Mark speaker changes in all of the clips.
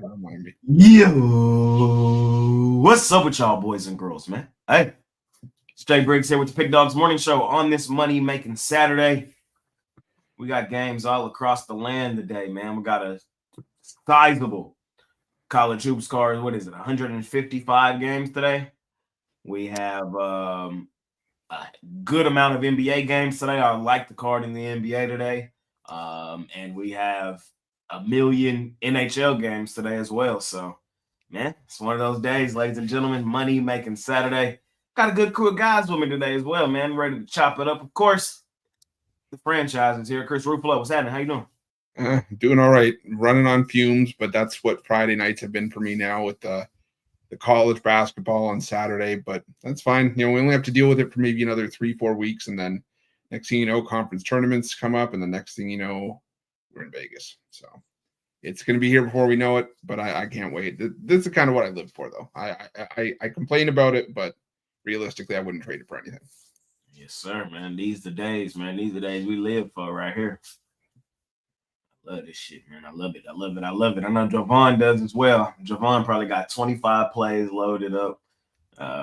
Speaker 1: Don't mind me.
Speaker 2: Yo, what's up with y'all boys and girls, man? Hey, it's Jay Briggs here with the Pick Dogs Morning Show on this money-making Saturday. We got games all across the land today, man. We got a sizable college hoops card. What is it, 155 games today? We have a good amount of NBA games today. I like the card in the NBA today. And we have a million NHL games today as well. So, man, it's one of those days, ladies and gentlemen. Money making Saturday. Got a good crew of guys with me today as well, man. Ready to chop it up. Of course, the franchise is here. Chris Ruffalo, what's happening? How you doing?
Speaker 1: Doing all right. Running on fumes, but that's what Friday nights have been for me now with the college basketball on Saturday. But that's fine. We only have to deal with it for maybe another 3-4 weeks, and then next thing you know, conference tournaments come up, and the next thing you know, we're in Vegas. So it's going to be here before we know it, but I can't wait. This is kind of what I live for, though. I complain about it, but realistically, I wouldn't trade it for anything.
Speaker 2: Yes, sir, man. These the days, man. These the days we live for right here. I love this shit, man. I love it. I love it. I love it. I know Javon does as well. Javon probably got 25 plays loaded up,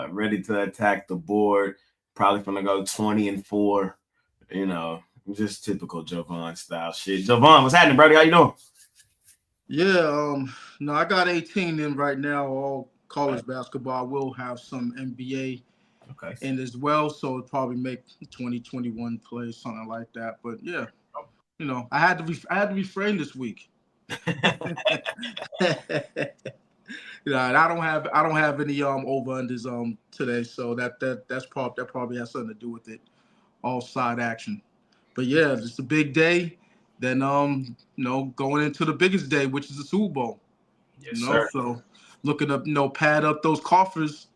Speaker 2: ready to attack the board. Probably going to go 20-4. Just typical Javon style shit. Javon, what's happening, buddy? How you doing?
Speaker 3: Yeah, no, I got 18 in right now, all college basketball. I will have some NBA in as well, so it'll probably make 2021 plays, something like that. But yeah, I had to refrain this week. And I don't have any over-unders today, so that probably has something to do with it. All side action. But yeah, it's a big day. Then going into the biggest day, which is the Super Bowl.
Speaker 2: Yes, sir.
Speaker 3: So looking up, pad up those coffers,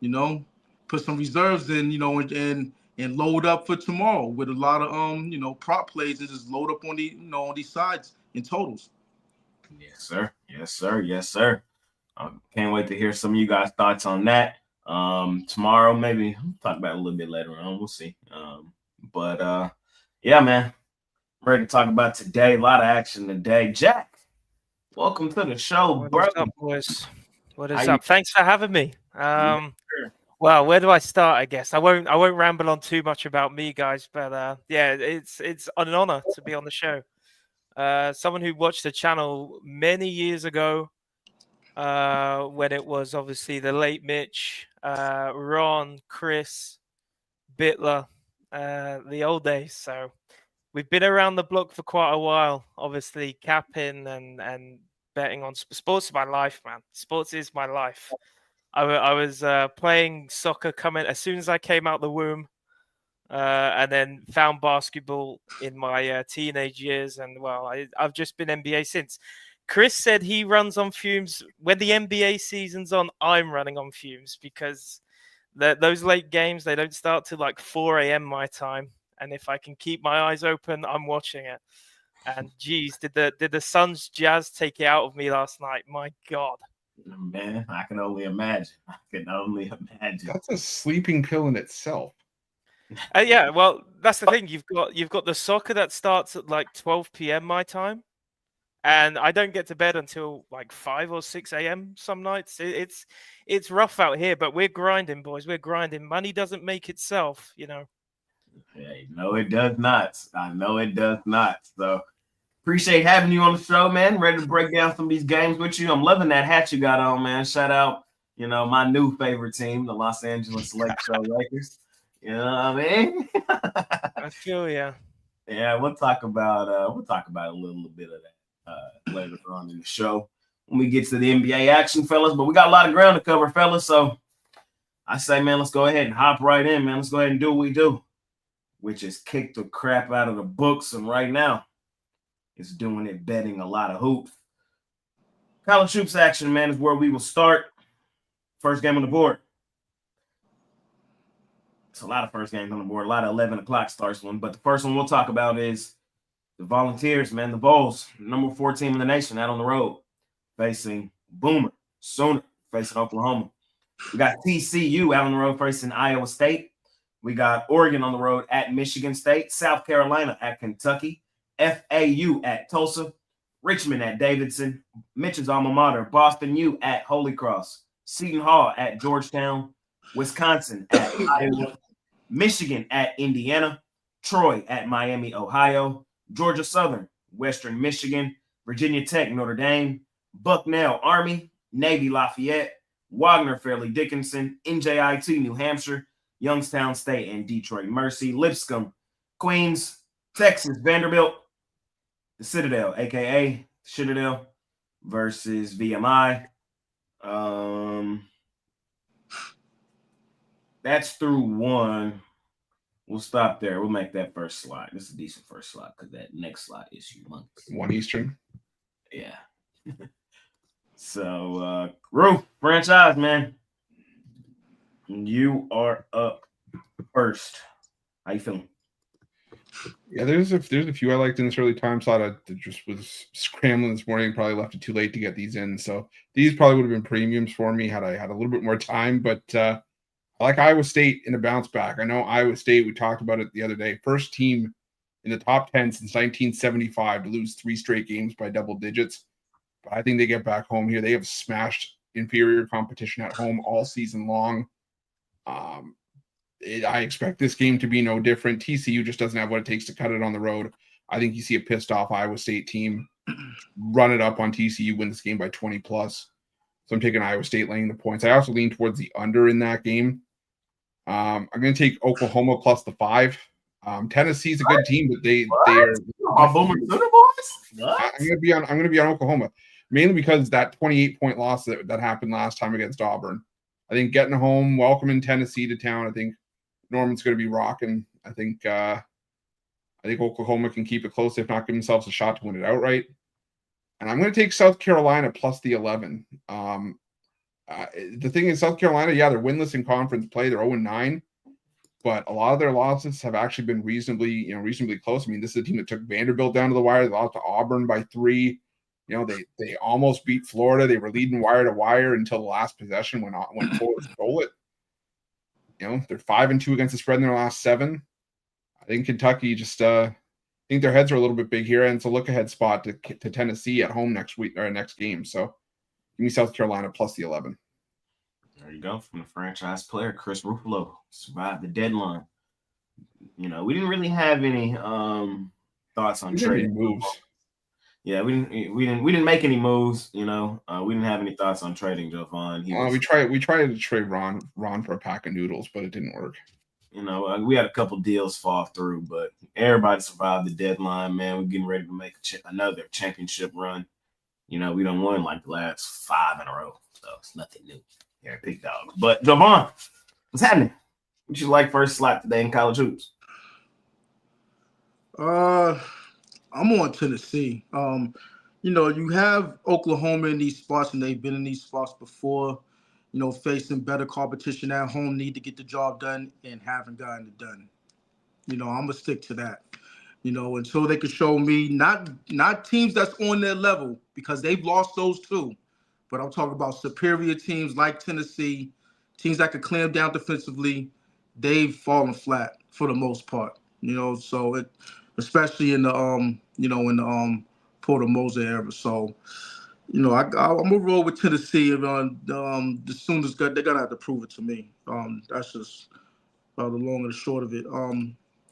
Speaker 3: put some reserves in, and load up for tomorrow with a lot of prop plays and just load up on on these sides in totals.
Speaker 2: Yes, sir. Yes, sir. Yes, sir. Can't wait to hear some of you guys' thoughts on that. Tomorrow, maybe we'll talk about it a little bit later on. We'll see. But yeah, man. Ready to talk about today. A lot of action today. Jack, welcome to the show, bro.
Speaker 4: What's up, boys? What is up? Thanks for having me.
Speaker 2: Sure.
Speaker 4: Well, where do I start? I guess I won't ramble on too much about me, guys. But yeah, it's an honor to be on the show. Someone who watched the channel many years ago, when it was obviously the late Mitch, Ron, Chris, Bitler, the old days. So we've been around the block for quite a while. Obviously, capping and betting on sports is my life, man. Sports is my life. I was playing soccer as soon as I came out the womb, and then found basketball in my teenage years. And well, I've just been NBA since. Chris said he runs on fumes. When the NBA season's on, I'm running on fumes because those late games, they don't start till like 4 a.m. my time. And if I can keep my eyes open, I'm watching it. And geez, did the Suns Jazz take it out of me last night? My God.
Speaker 2: Man, I can only imagine.
Speaker 1: That's a sleeping pill in itself.
Speaker 4: Yeah, well, that's the thing. You've got the soccer that starts at like 12 p.m. my time, and I don't get to bed until like 5 or 6 a.m. some nights. It's rough out here, but we're grinding, boys. We're grinding. Money doesn't make itself,
Speaker 2: Hey, no, it does not. I know it does not. So appreciate having you on the show, man. Ready to break down some of these games with you. I'm loving that hat you got on, man. Shout out, my new favorite team, the Los Angeles Lakers. You know what I mean?
Speaker 4: I feel ya.
Speaker 2: Yeah, we'll talk about a little bit of that later on in the show when we get to the NBA action, fellas. But we got a lot of ground to cover, fellas. So I say, man, let's go ahead and hop right in, man. Let's go ahead and do what we do, which is kick the crap out of the books. And right now, it's doing it betting a lot of hoops. College hoops action, man, is where we will start. First game on the board. It's a lot of first games on the board. A lot of 11 o'clock starts one. But the first one we'll talk about is the Volunteers, man. The Vols, number 4 team in the nation, out on the road, facing Boomer Sooner, facing Oklahoma. We got TCU out on the road facing Iowa State. We got Oregon on the road at Michigan State, South Carolina at Kentucky, FAU at Tulsa, Richmond at Davidson, Mitch's alma mater, Boston U at Holy Cross, Seton Hall at Georgetown, Wisconsin at Iowa, Michigan at Indiana, Troy at Miami, Ohio, Georgia Southern, Western Michigan, Virginia Tech, Notre Dame, Bucknell, Army, Navy, Lafayette, Wagner, Fairleigh Dickinson, NJIT, New Hampshire, Youngstown State, and Detroit Mercy, Lipscomb, Queens, Texas, Vanderbilt, the Citadel, a.k.a. Citadel, versus VMI. That's through 1. We'll stop there. We'll make that first slot. This is a decent first slot because that next slot is humongous.
Speaker 1: 1 Eastern.
Speaker 2: Yeah. So, Rue, franchise, man. You are up first. How you feeling?
Speaker 1: Yeah, there's a few I liked in this early time slot. I just was scrambling this morning, probably left it too late to get these in. So these probably would have been premiums for me had I had a little bit more time. But I like Iowa State in a bounce back. I know Iowa State, we talked about it the other day, first team in the top 10 since 1975 to lose 3 straight games by double digits. But I think they get back home here. They have smashed inferior competition at home all season long. I expect this game to be no different. TCU just doesn't have what it takes to cut it on the road. I think you see a pissed off Iowa State team run it up on TCU, win this game by 20 plus. So I'm taking Iowa State laying the points. I also lean towards the under in that game. I'm going to take Oklahoma plus the 5. Tennessee's a good team, but they are.
Speaker 2: I'm going
Speaker 1: to be on Oklahoma, mainly because that 28-point loss that happened last time against Auburn. I think getting home, welcoming Tennessee to town. I think Norman's going to be rocking. I think Oklahoma can keep it close, if not give themselves a shot to win it outright. And I'm going to take South Carolina plus the 11. The thing is, South Carolina, yeah, they're winless in conference play. They're 0-9, but a lot of their losses have actually been reasonably close. I mean, this is a team that took Vanderbilt down to the wire. They lost to Auburn by 3. They almost beat Florida. They were leading wire to wire until the last possession when Florida stole it. They're 5-2 against the spread in their last 7. I think Kentucky just I think their heads are a little bit big here, and it's a look-ahead spot to Tennessee at home next week or next game. So give me South Carolina plus the 11.
Speaker 2: There you go, from the franchise player Chris Ruffalo. Survived the deadline. We didn't really have any thoughts on trading
Speaker 1: moves.
Speaker 2: Yeah, we didn't make any moves. We didn't have any thoughts on trading Jovan.
Speaker 1: We tried to trade Ron for a pack of noodles, but it didn't work.
Speaker 2: We had a couple deals fall through, but everybody survived the deadline. Man, we're getting ready to make another championship run. We don't win like the last 5 in a row, so it's nothing new here at Big Dogs. But Jovan, what's happening? What you like first slot today in college hoops?
Speaker 3: I'm on Tennessee. You have Oklahoma in these spots, and they've been in these spots before, facing better competition at home, need to get the job done, and haven't gotten it done. I'm going to stick to that, until they can show me not teams that's on their level, because they've lost those too. But I'm talking about superior teams like Tennessee, teams that could clamp down defensively. They've fallen flat for the most part, so it – especially in the Porter Moser era. So, I'm gonna roll with Tennessee. The Sooners they're gonna have to prove it to me. That's just the long and the short of it.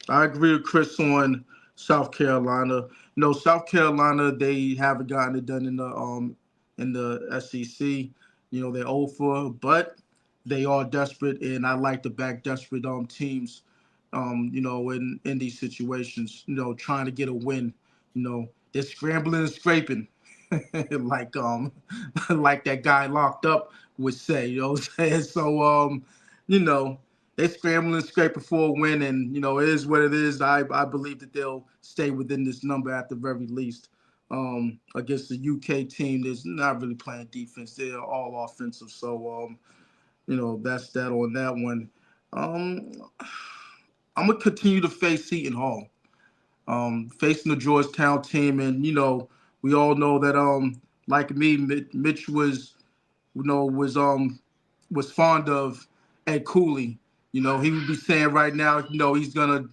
Speaker 3: I agree with Chris on South Carolina. South Carolina, they haven't gotten it done in the SEC. They're 0-4, but they are desperate, and I like to back desperate teams. In these situations, trying to get a win, they're scrambling and scraping, like that guy locked up would say, you know what I'm saying? So, they're scrambling and scraping for a win, and, it is what it is. I believe that they'll stay within this number at the very least. Against the UK team, there's not really playing defense. They're all offensive. So, that's that on that one. I'm going to continue to face Seton Hall, facing the Georgetown team. And, we all know that, like me, Mitch was fond of Ed Cooley. He would be saying right now, he's gonna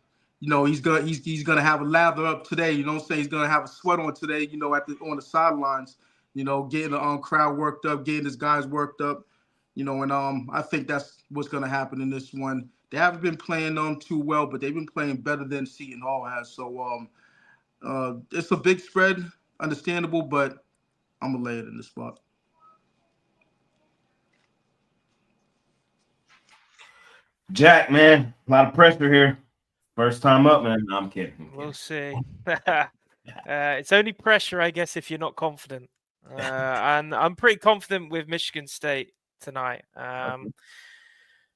Speaker 3: have a lather up today. He's gonna have a sweat on today. On the sidelines, getting the crowd worked up, getting his guys worked up, and I think that's what's going to happen in this one. They haven't been playing too well, but they've been playing better than Seton Hall has. So it's a big spread, understandable, but I'm gonna lay it in the spot.
Speaker 2: Jack, man, a lot of pressure here. First time up, man. No, I'm kidding.
Speaker 4: We'll see. It's only pressure, I guess, if you're not confident. And I'm pretty confident with Michigan State tonight.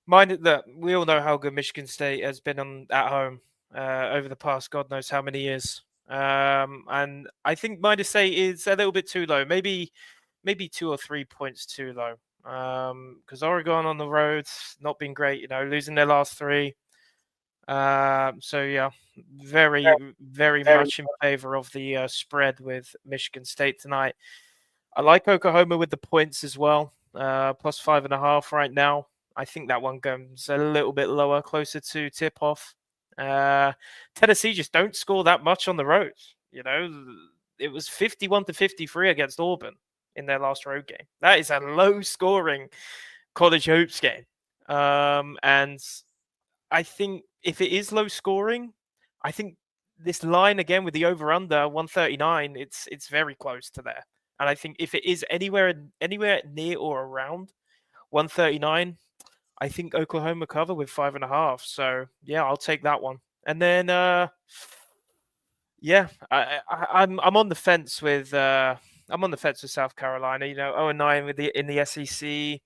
Speaker 4: Mind that we all know how good Michigan State has been at home over the past God knows how many years. And I think -8 is a little bit too low. Maybe 2 or 3 points too low. Because Oregon on the road not been great, losing their last 3. So yeah, very much in favor of the spread with Michigan State tonight. I like Oklahoma with the points as well, plus 5.5 right now. I think that one goes a little bit lower, closer to tip off. Tennessee just don't score that much on the road. It was 51-53 against Auburn in their last road game. That is a low scoring college hoops game. And I think if it is low scoring, I think this line again with the over under 139, it's very close to there. And I think if it is anywhere near or around 139, I think Oklahoma cover with 5.5. So yeah, I'll take that one. And then I'm on the fence with South Carolina. 0-9 in the SEC.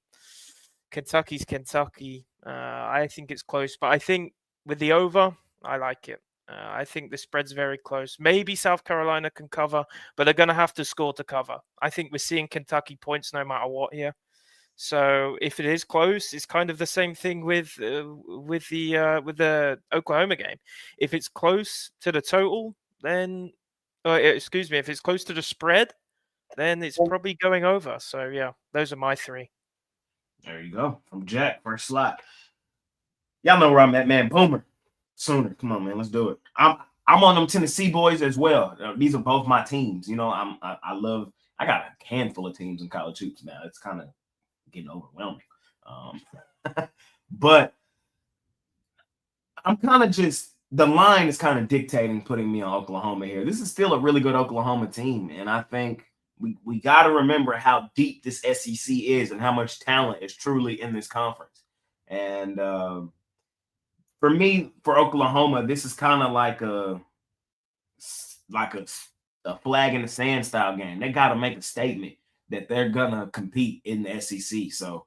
Speaker 4: Kentucky's Kentucky. I think it's close, but I think with the over, I like it. I think the spread's very close. Maybe South Carolina can cover, but they're going to have to score to cover. I think we're seeing Kentucky points no matter what here. So if it is close, it's kind of the same thing with the Oklahoma game. If it's close to the total, then if it's close to the spread, then it's probably going over. So yeah, those are my 3.
Speaker 2: There you go. From Jack, first slot. Y'all know where I'm at, man. Boomer. Sooner. Come on, man. Let's do it. I'm on them Tennessee boys as well. These are both my teams. I got a handful of teams in college hoops now. It's kind of getting overwhelming. But I'm kind of just, the line is kind of dictating putting me on Oklahoma here. This is still a really good Oklahoma team. And I think we got to remember how deep this SEC is and how much talent is truly in this conference. And for me, for Oklahoma, this is kind of like a flag in the sand style game. They got to make a statement that they're going to compete in the SEC. So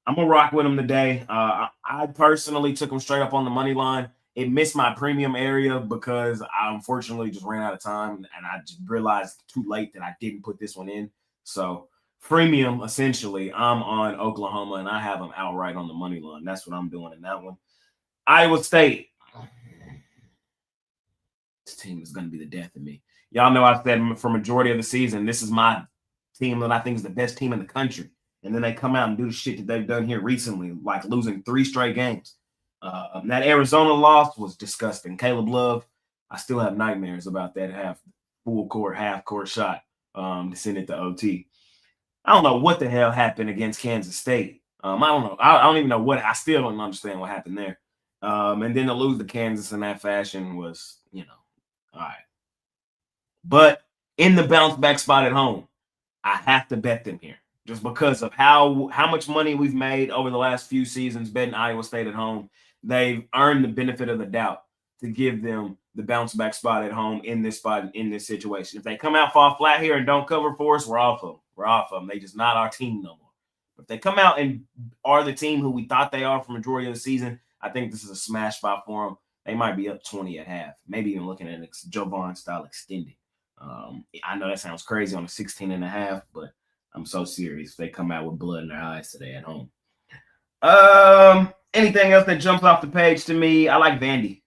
Speaker 2: I'm going to rock with them today. I personally took them straight up on the money line. It missed my premium area because I unfortunately just ran out of time, and I just realized too late that I didn't put this one in. So premium, essentially, I'm on Oklahoma, and I have them outright on the money line. That's what I'm doing in that one. Iowa State. This team is going to be the death of me. Y'all know I said for majority of the season, this is my team that I think is the best team in the country. And then they come out and do the shit that they've done here recently, like losing 3 straight games. That Arizona loss was disgusting. Caleb Love, I still have nightmares about that half court shot to send it to OT. I don't know what the hell happened against Kansas State. I don't know. I don't even know what. I still don't understand what happened there. And then to lose to Kansas in that fashion was, all right. But in the bounce back spot at home, I have to bet them here just because of how much money we've made over the last few seasons betting Iowa State at home. They've earned the benefit of the doubt to give them the bounce back spot at home in this spot, in this situation. If they come out fall flat here and don't cover for us, we're off of them. We're off of them. They just not our team no more. If they come out and are the team who we thought they are for majority of the season, I think this is a smash spot for them. They might be up 20 at half, maybe even looking at an Jovan style extended. I know that sounds crazy on a 16.5, but I'm so serious. If they come out with blood in their eyes today at home. Anything else that jumps off the page to me? I like Vandy.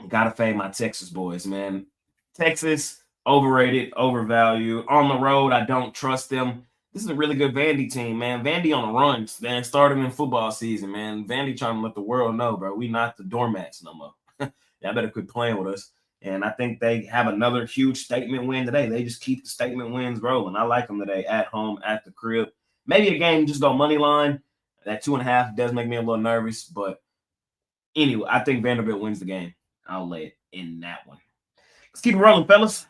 Speaker 2: Gotta fade my Texas boys, man. Texas, overrated, overvalued. On the road, I don't trust them. This is a really good Vandy team, man. Vandy on the runs, man. Starting in football season, man. Vandy trying to let the world know, bro. We not the doormats no more. Y'all better quit playing with us. And I think they have another huge statement win today. They just keep the statement wins rolling. I like them today at home, at the crib. Maybe a game just go money line. That 2.5 does make me a little nervous, but anyway, I think Vanderbilt wins the game. I'll lay it in that one. Let's keep it rolling, fellas.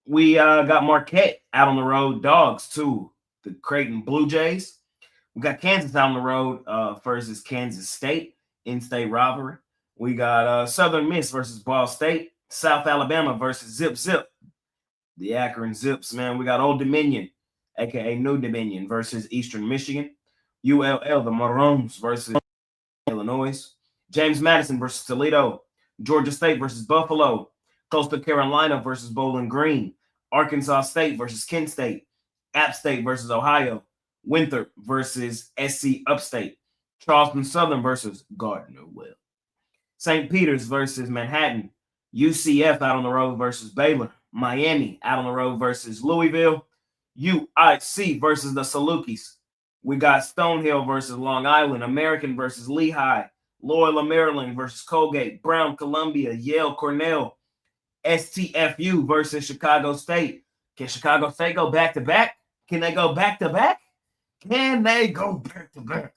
Speaker 2: We got Marquette out on the road, dogs to the Creighton Blue Jays. We got Kansas out on the road versus Kansas State, in-state rivalry. We got Southern Miss versus Ball State, South Alabama versus Zip Zip, the Akron Zips, man. We got Old Dominion, a.k.a. New Dominion, versus Eastern Michigan. ULL, the Maroons versus Illinois. James Madison versus Toledo. Georgia State versus Buffalo. Coastal Carolina versus Bowling Green. Arkansas State versus Kent State. App State versus Ohio. Winthrop versus SC Upstate. Charleston Southern versus Gardner-Webb. St. Peter's versus Manhattan. UCF out on the road versus Baylor. Miami out on the road versus Louisville. UIC versus the Salukis. We got Stonehill versus Long Island. American versus Lehigh. Loyola Maryland versus Colgate. Brown Columbia. Yale Cornell. STFU versus Chicago State. Can Chicago State go back-to-back? Can they go back-to-back? Can they go back-to-back?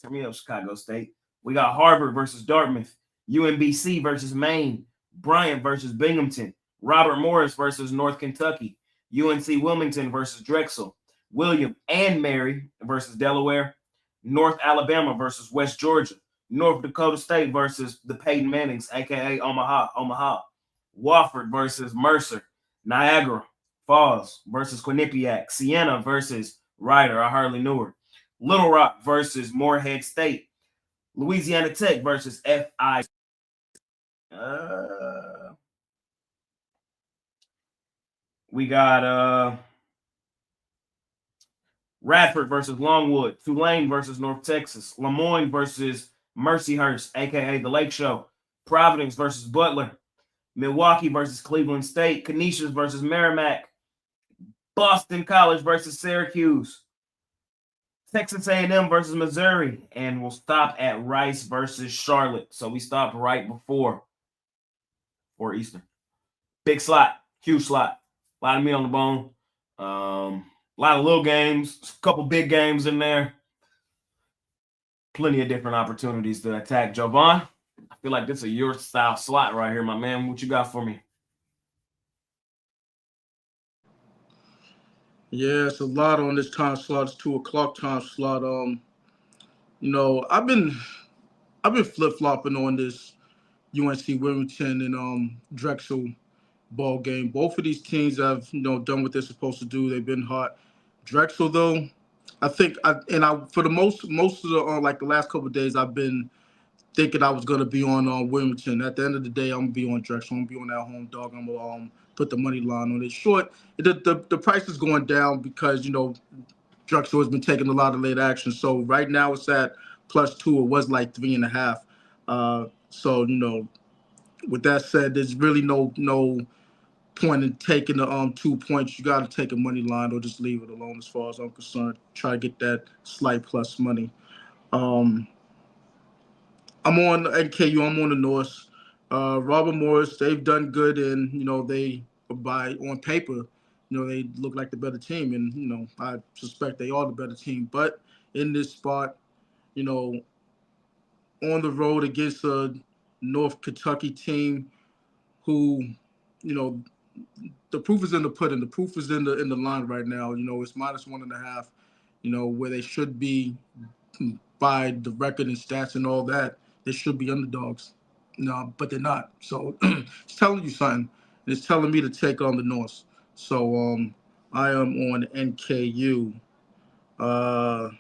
Speaker 2: Turn me up, Chicago State. We got Harvard versus Dartmouth. UMBC versus Maine. Bryant versus Binghamton. Robert Morris versus North Kentucky. UNC Wilmington versus Drexel. William and Mary versus Delaware. North Alabama versus West Georgia. North Dakota State versus the Peyton Mannings, a.k.a. Omaha. Wofford versus Mercer. Niagara Falls versus Quinnipiac. Siena versus Ryder. I hardly knew her. Little Rock versus Morehead State. Louisiana Tech versus FI. We got Radford versus Longwood. Tulane versus North Texas. Lemoyne versus Mercyhurst, a.k.a. the Lake Show. Providence versus Butler. Milwaukee versus Cleveland State. Canisius versus Merrimack. Boston College versus Syracuse. Texas A&M versus Missouri. And we'll stop at Rice versus Charlotte. So we stopped right before Eastern. Big slot. Huge slot. A lot of meat on the bone. A lot of little games. A couple big games in there. Plenty of different opportunities to attack. Jovan, I feel like this is your style slot right here, my man. What you got for me?
Speaker 3: Yeah, it's a lot on this time slot. It's 2:00 time slot. I've been flip flopping on this UNC Wilmington and Drexel ball game. Both of these teams have done what they're supposed to do. They've been hot. Drexel though, I think for the most of the like the last couple of days, I've been thinking I was gonna be on Wilmington. At the end of the day, I'm gonna be on Drexel. I'm gonna be on that home dog. I'm gonna put the money line on it. Short, the price is going down because Drexel has been taking a lot of late action. So right now it's at +2. It was like 3.5. So with that said, there's really no point in taking the 2 points. You got to take a money line or just leave it alone as far as I'm concerned. Try to get that slight plus money. I'm on NKU. I'm on the North. Robert Morris, they've done good, and they on paper, they look like the better team, and I suspect they are the better team. But in this spot, on the road against a North Kentucky team, who, the proof is in the pudding. The proof is in the line right now. It's -1.5. Where they should be by the record and stats and all that. They should be underdogs. No, but they're not. So it's telling you something. And it's telling me to take on the North. So I am on NKU. I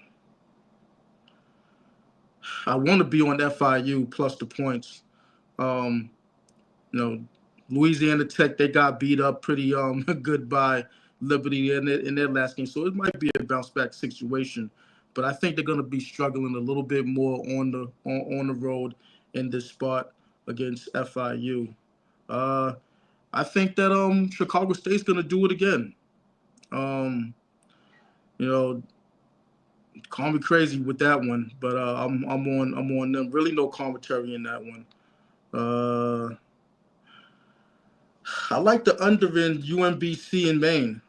Speaker 3: want to be on FIU plus the points. Louisiana Tech, they got beat up pretty good by Liberty in their last game. So it might be a bounce back situation. But I think they're going to be struggling a little bit more on the road in this spot against FIU. I think that Chicago State's going to do it again. Call me crazy with that one, but I'm on them. Really no commentary in that one. I like the under in UMBC in Maine.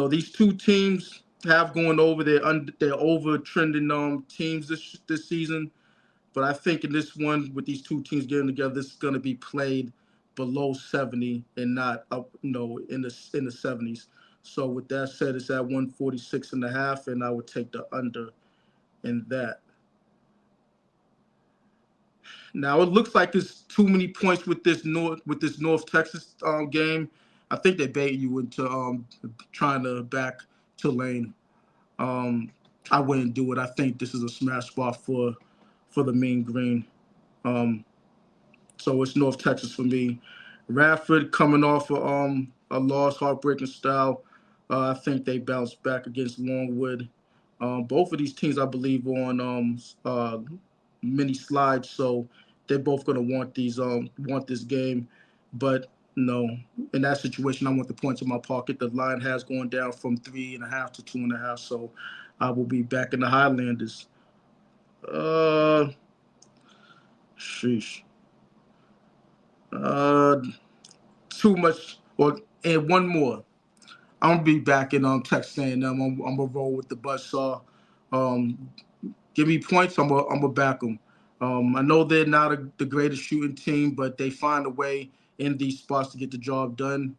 Speaker 3: These two teams have going over their over trending teams this season. But I think in this one, with these two teams getting together, this is going to be played below 70 and not up, in the 70s. So with that said, it's at 146.5, and I would take the under in that. Now it looks like there's too many points with this North Texas game. I think they bait you into trying to back Tulane. I wouldn't do it. I think this is a smash spot for the Mean Green. So it's North Texas for me. Radford coming off a loss, heartbreaking style. I think they bounced back against Longwood. Both of these teams, I believe, on mini slides, so they're both going to want this game. But no, in that situation, I want the points in my pocket. The line has gone down from 3.5 to 2.5, so I will be back in the Highlanders. Sheesh. Too much. And one more. I'm gonna be back in Texas A&M. I'm gonna roll with the buzzsaw. Give me points. I'm gonna back them. I know they're not the greatest shooting team, but they find a way in these spots to get the job done.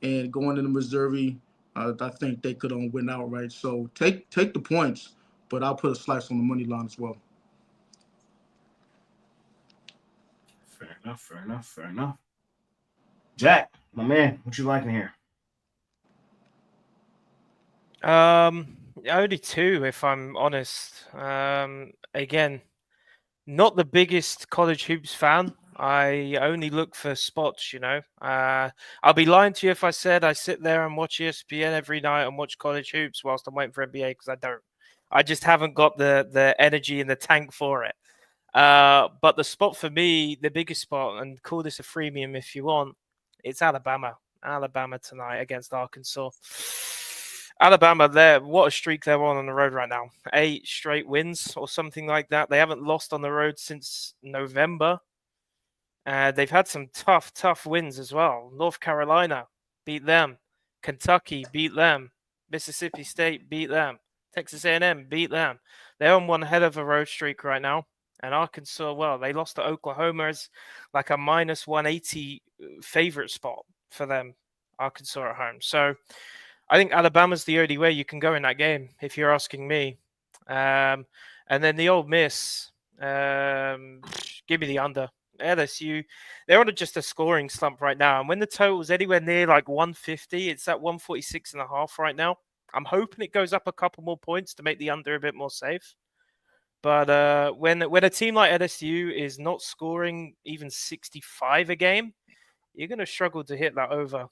Speaker 3: And going into Missouri, I think they could win outright. So take the points, but I'll put a slice on the money line as well.
Speaker 2: Fair enough. Jack, my man, what you liking here?
Speaker 4: Only two, if I'm honest. Again, not the biggest college hoops fan. I only look for spots, I'll be lying to you if I said I sit there and watch ESPN every night and watch college hoops whilst I'm waiting for NBA, because I don't. I just haven't got the energy in the tank for it. But the spot for me, the biggest spot, and call this a freemium if you want, it's Alabama. Alabama tonight against Arkansas. Alabama, what a streak they're on the road right now. 8 straight wins or something like that. They haven't lost on the road since November. They've had some tough wins as well. North Carolina beat them. Kentucky beat them. Mississippi State beat them. Texas A&M beat them. They're on one head of a road streak right now. And Arkansas, well, they lost to Oklahoma as like a minus 180 favorite spot for them, Arkansas at home. So I think Alabama's the only way you can go in that game, if you're asking me. And then the Ole Miss, give me the under. LSU, they're on just a scoring slump right now. And when the total's anywhere near like 150, it's at 146.5 right now. I'm hoping it goes up a couple more points to make the under a bit more safe. But when a team like LSU is not scoring even 65 a game, you're going to struggle to hit that over.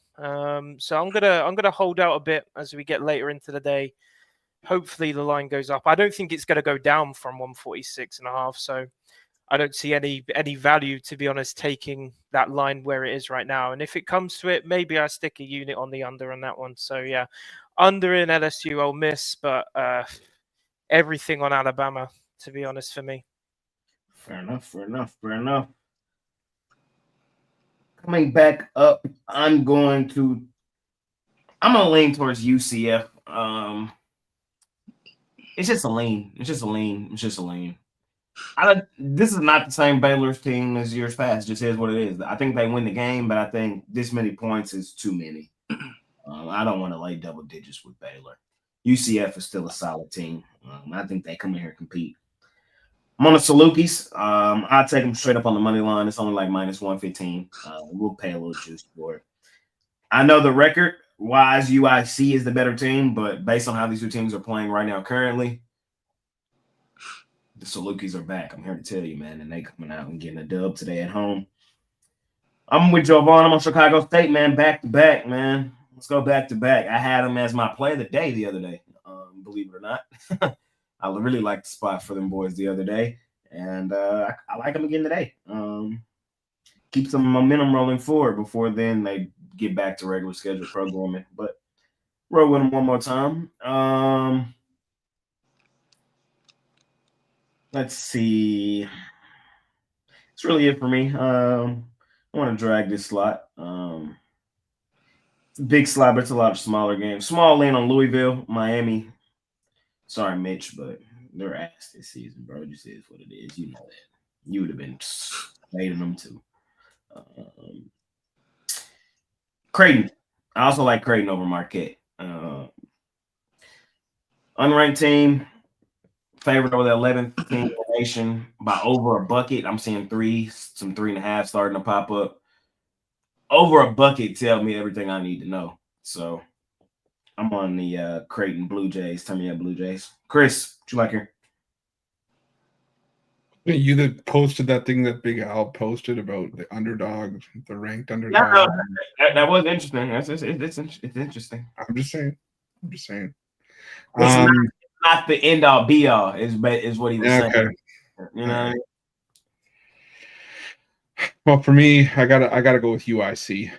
Speaker 4: So I'm gonna hold out a bit as we get later into the day. Hopefully the line goes up. I don't think it's going to go down from 146.5. So I don't see any value, to be honest, taking that line where it is right now. And if it comes to it, maybe I stick a unit on the under on that one. So yeah, under in LSU, I'll miss, but everything on Alabama, to be honest, for me.
Speaker 2: Fair enough. Coming back up, I'm gonna lean towards UCF. It's just a lean. This is not the same Baylor's team as years past. It just is what it is. I think they win the game, but I think this many points is too many. I don't want to lay double digits with Baylor. UCF is still a solid team. I think they come in here and compete. I'm on the Salukis. I'll take them straight up on the money line. It's only like minus 115. We'll pay a little juice for it. I know the record-wise, UIC is the better team, but based on how these two teams are playing right now currently, the Salukis are back. I'm here to tell you, man, and they coming out and getting a dub today at home. I'm with Joe Vaughn. I'm on Chicago State, man. Back-to-back, man. Let's go back-to-back. I had them as my play of the day the other day, believe it or not. I really liked the spot for them boys the other day, and I like them again today. Keep some momentum rolling forward before then they get back to regular schedule programming. But roll with them one more time. Let's see. It's really it for me. I want to drag this slot. Big slot, but it's a lot of smaller games. Small lane on Louisville, Miami. Sorry, Mitch, but they're ass this season, bro. It just is what it is. You know that. You would have been hating them too. Creighton. I also like Creighton over Marquette. Unranked team, favored over the 11th team in the nation by over a bucket. I'm seeing some 3.5 starting to pop up. Over a bucket tell me everything I need to know. So I'm on the Creighton Blue Jays. Tell me your Blue Jays. Chris, what you like here?
Speaker 1: You that posted that thing that Big Al posted about the underdog, the ranked underdog.
Speaker 2: Yeah, that was interesting. It's interesting.
Speaker 1: I'm just saying.
Speaker 2: It's not the end all be all, is what he was saying.
Speaker 1: Okay.
Speaker 2: You know what I mean?
Speaker 1: Well, for me, I gotta go with UIC.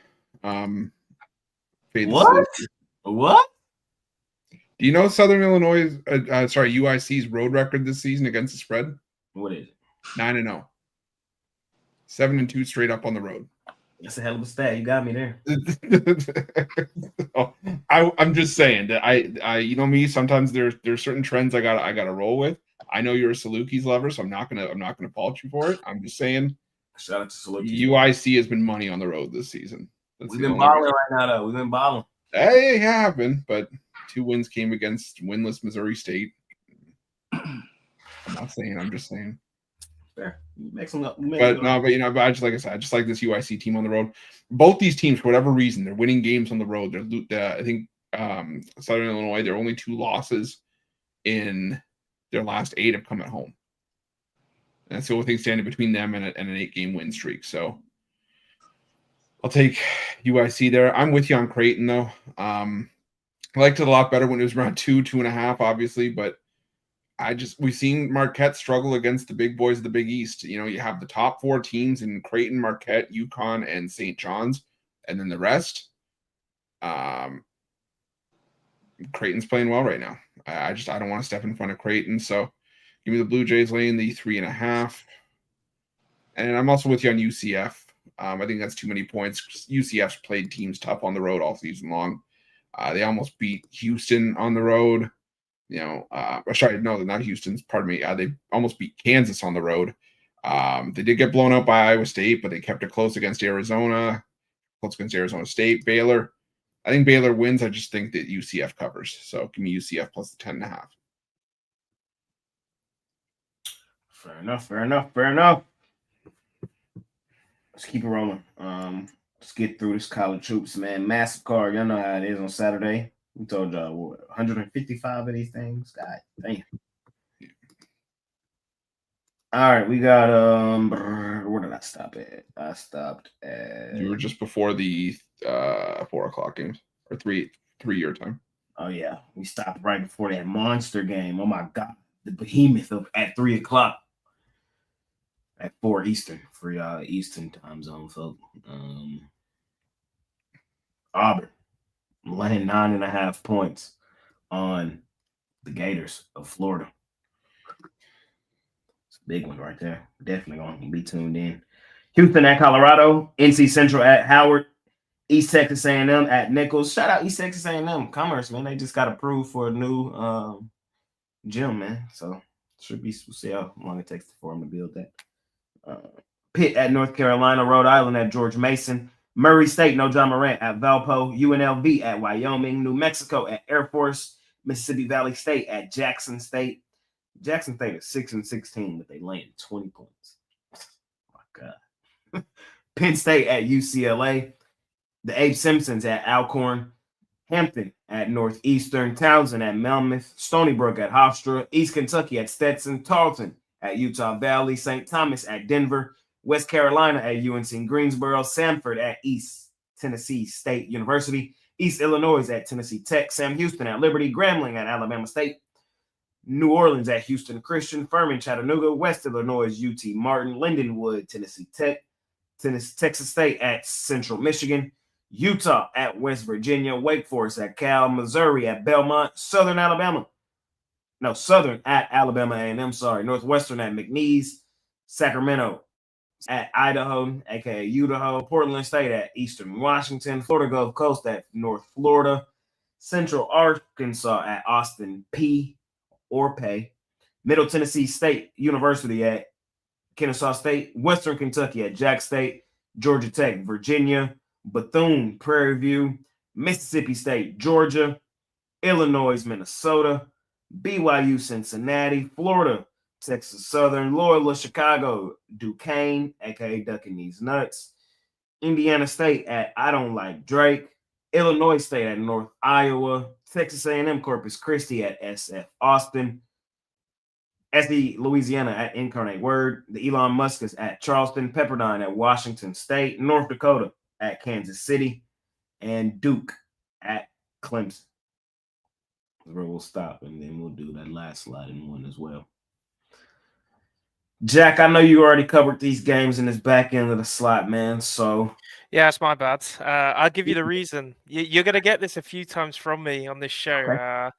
Speaker 2: What?
Speaker 1: Do you know Southern Illinois? UIC's road record this season against the spread?
Speaker 2: What is it?
Speaker 1: 9-0. 7-2 straight up on the road.
Speaker 2: That's a hell of a stat. You got me there.
Speaker 1: I'm just saying that I you know me, sometimes there's certain trends I gotta roll with. I know you're a Salukis lover, so I'm not gonna fault you for it. I'm just saying.
Speaker 2: Shout out to Salukis.
Speaker 1: UIC has been money on the road this season.
Speaker 2: We've been balling right now, though. We've been balling.
Speaker 1: They have been, but 2 wins came against winless Missouri State. I'm not saying. I'm just saying.
Speaker 2: Fair. Make some up.
Speaker 1: But I just like I said, I just like this UIC team on the road. Both these teams, for whatever reason, they're winning games on the road. I think Southern Illinois, their only 2 losses in their last 8 have come at home. And that's the only thing standing between them and an 8-game win streak. So I'll take UIC there. I'm with you on Creighton, though. I liked it a lot better when it was around 2.5, obviously, but we've seen Marquette struggle against the big boys of the Big East. You know, you have the top 4 teams in Creighton, Marquette, UConn, and St. John's, and then the rest. Creighton's playing well right now. I don't want to step in front of Creighton, so give me the Blue Jays laying the 3.5. And I'm also with you on UCF. I think that's too many points. UCF's played teams tough on the road all season long. They almost beat Houston on the road. Not Houston's. Pardon me. They almost beat Kansas on the road. They did get blown out by Iowa State, but they kept it close against Arizona. Close against Arizona State. Baylor. I think Baylor wins. I just think that UCF covers. So give me UCF plus the 10.5.
Speaker 2: Fair enough. Let's keep it rolling. Let's get through this college hoops, man. Massive card. Y'all know how it is on Saturday. We told y'all 155 of these things. God damn. All right, we got where did I stop at? I stopped at
Speaker 1: You were just before the 4:00 games or 3 your time.
Speaker 2: Oh yeah. We stopped right before that monster game. Oh my god. The behemoth at 3:00 at 4 Eastern for y'all Eastern time zone, folks. Auburn laying 9.5 points on the Gators of Florida. It's a big one right there. Definitely going to be tuned in. Houston at Colorado, NC Central at Howard, East Texas A&M at Nichols. Shout out East Texas A&M Commerce, man. They just got approved for a new gym, man. So we'll see how long it takes for them to build that. Pitt at North Carolina, Rhode Island at George Mason, Murray State, no John Morant at Valpo, UNLV at Wyoming, New Mexico at Air Force, Mississippi Valley State at Jackson State. Jackson State is 6-16, but they land 20 points. Oh my God. Penn State at UCLA, the Abe Simpsons at Alcorn, Hampton at Northeastern, Townsend at Monmouth, Stony Brook at Hofstra, East Kentucky at Stetson, Tarleton at Utah Valley, St. Thomas at Denver, West Carolina at UNC Greensboro, Samford at East Tennessee State University, East Illinois at Tennessee Tech, Sam Houston at Liberty, Grambling at Alabama State, New Orleans at Houston Christian, Furman, Chattanooga, West Illinois, UT Martin, Lindenwood, Tennessee Tech, Texas State at Central Michigan, Utah at West Virginia, Wake Forest at Cal, Missouri at Belmont, Southern at Alabama A&M, Northwestern at McNeese, Sacramento at Idaho, aka Idaho, Portland State at Eastern Washington, Florida Gulf Coast at North Florida, Central Arkansas at Austin P or Pay, Middle Tennessee State University at Kennesaw State, Western Kentucky at Jack State, Georgia Tech, Virginia, Bethune, Prairie View, Mississippi State, Georgia, Illinois, Minnesota, BYU, Cincinnati, Florida, Texas Southern, Loyola, Chicago, Duquesne, aka Ducking These Nuts, Indiana State at I Don't Like Drake, Illinois State at North Iowa, Texas A&M Corpus Christi at SF Austin, SC Louisiana at Incarnate Word, the Elon Musk is at Charleston, Pepperdine at Washington State, North Dakota at Kansas City, and Duke at Clemson. Where we'll stop, and then we'll do that last sliding one as well. Jack, I know you already covered these games in this back end of the slot, man. So
Speaker 4: yeah, it's my bad. I'll give you the reason. You're gonna get this a few times from me on this show.
Speaker 2: Okay.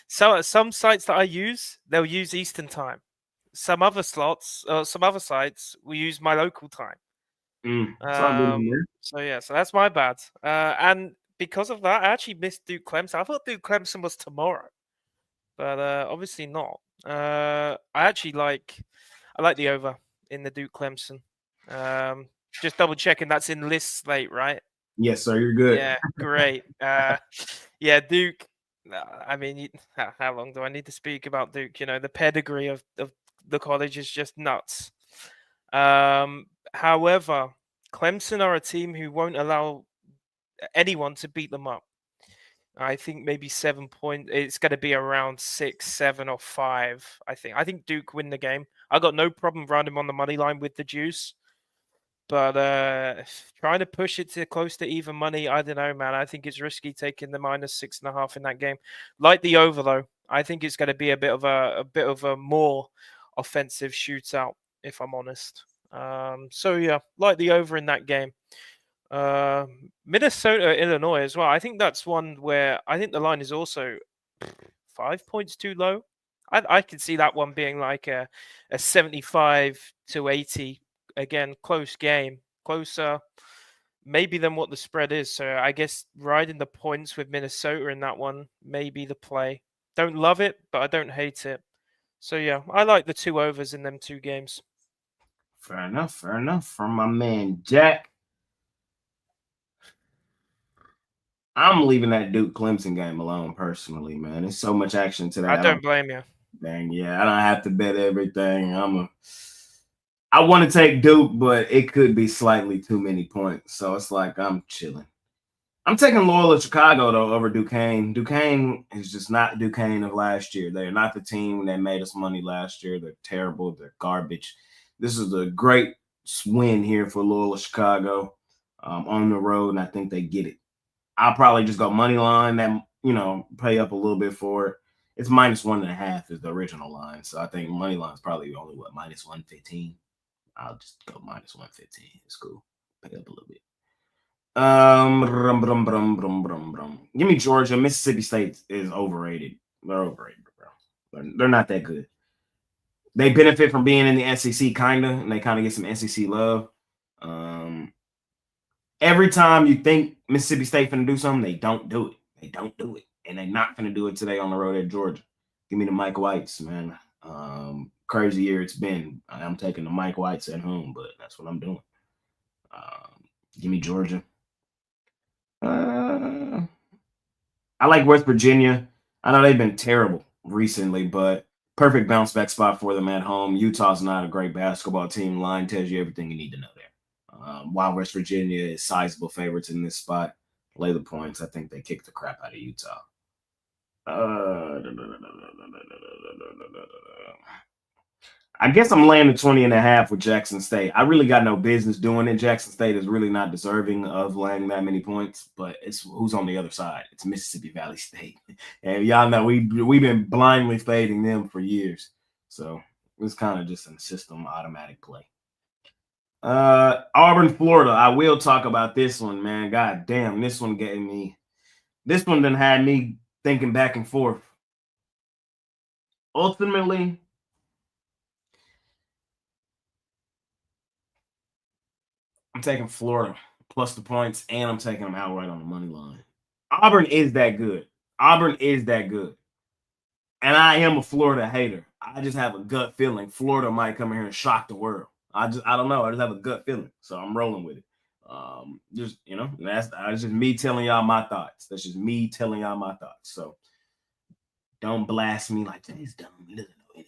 Speaker 4: So some sites that I use, they'll use Eastern time. Some other slots, some other sites, we use my local time. So yeah, so that's my bad. And because of that, I actually missed Duke Clemson. I thought Duke Clemson was tomorrow, but obviously not. I like the over in the Duke Clemson. Just double checking that's in list slate, right?
Speaker 2: Yes, sir. You're good.
Speaker 4: Yeah, great. Yeah, Duke. I mean, how long do I need to speak about Duke? You know, the pedigree of the college is just nuts. However, Clemson are a team who won't allow anyone to beat them up. I think maybe 7 points. It's going to be around 6, 7, or 5. I think Duke win the game. I got no problem rounding on the money line with the juice, but trying to push it to close to even money, I don't know, man. I think it's risky taking the -6.5 in that game. Like the over though, I think it's going to be a bit of a more offensive shootout, if I'm honest. So yeah, like the over in that game. Minnesota, Illinois as well. I think that's one where I think the line is also 5 points too low. I could see that one being like a 75 to 80. Again, close game, closer maybe than what the spread is. So I guess riding the points with Minnesota in that one may be the play. Don't love it, but I don't hate it. So yeah, I like the 2 overs in them 2 games.
Speaker 2: Fair enough. From my man Jack. I'm leaving that Duke Clemson game alone personally, man. There's so much action today.
Speaker 4: I don't blame you.
Speaker 2: Dang, yeah, I don't have to bet everything. I want to take Duke, but it could be slightly too many points. So it's like I'm chilling. I'm taking Loyola Chicago though over Duquesne. Duquesne is just not Duquesne of last year. They're not the team that made us money last year. They're terrible. They're garbage. This is a great win here for Loyola Chicago on the road, and I think they get it. I'll probably just go money line and, pay up a little bit for it. It's -1.5 is the original line. So I think money line is probably only -115. I'll just go -115. It's cool. Pay up a little bit. Give me Georgia. Mississippi State is overrated. They're overrated, bro. They're not that good. They benefit from being in the SEC, kind of, and they kind of get some SEC love. Every time you think Mississippi State finna do something, they don't do it. And they're not finna do it today on the road at Georgia. Give me the Mike Whites, man. Crazy year it's been. I'm taking the Mike Whites at home, but that's what I'm doing. Give me Georgia. I like West Virginia. I know they've been terrible recently, but perfect bounce back spot for them at home. Utah's not a great basketball team. Line tells you everything you need to know there. While West Virginia is sizable favorites in this spot, lay the points. I think they kick the crap out of Utah. I guess I'm laying the 20.5 with Jackson State. I really got no business doing it. Jackson State is really not deserving of laying that many points, but it's who's on the other side. It's Mississippi Valley State. And y'all know we've been blindly fading them for years. So it's kind of just a system automatic play. Auburn, Florida. I will talk about this one, man. God damn, this one done had me thinking back and forth. Ultimately, taking Florida plus the points, and I'm taking them outright on the money line. Auburn is that good. Auburn is that good. And I am a Florida hater. I just have a gut feeling Florida might come in here and shock the world. I don't know. I just have a gut feeling. So I'm rolling with it. That's just me telling y'all my thoughts. That's just me telling y'all my thoughts. So don't blast me like Jay's dumb. He doesn't know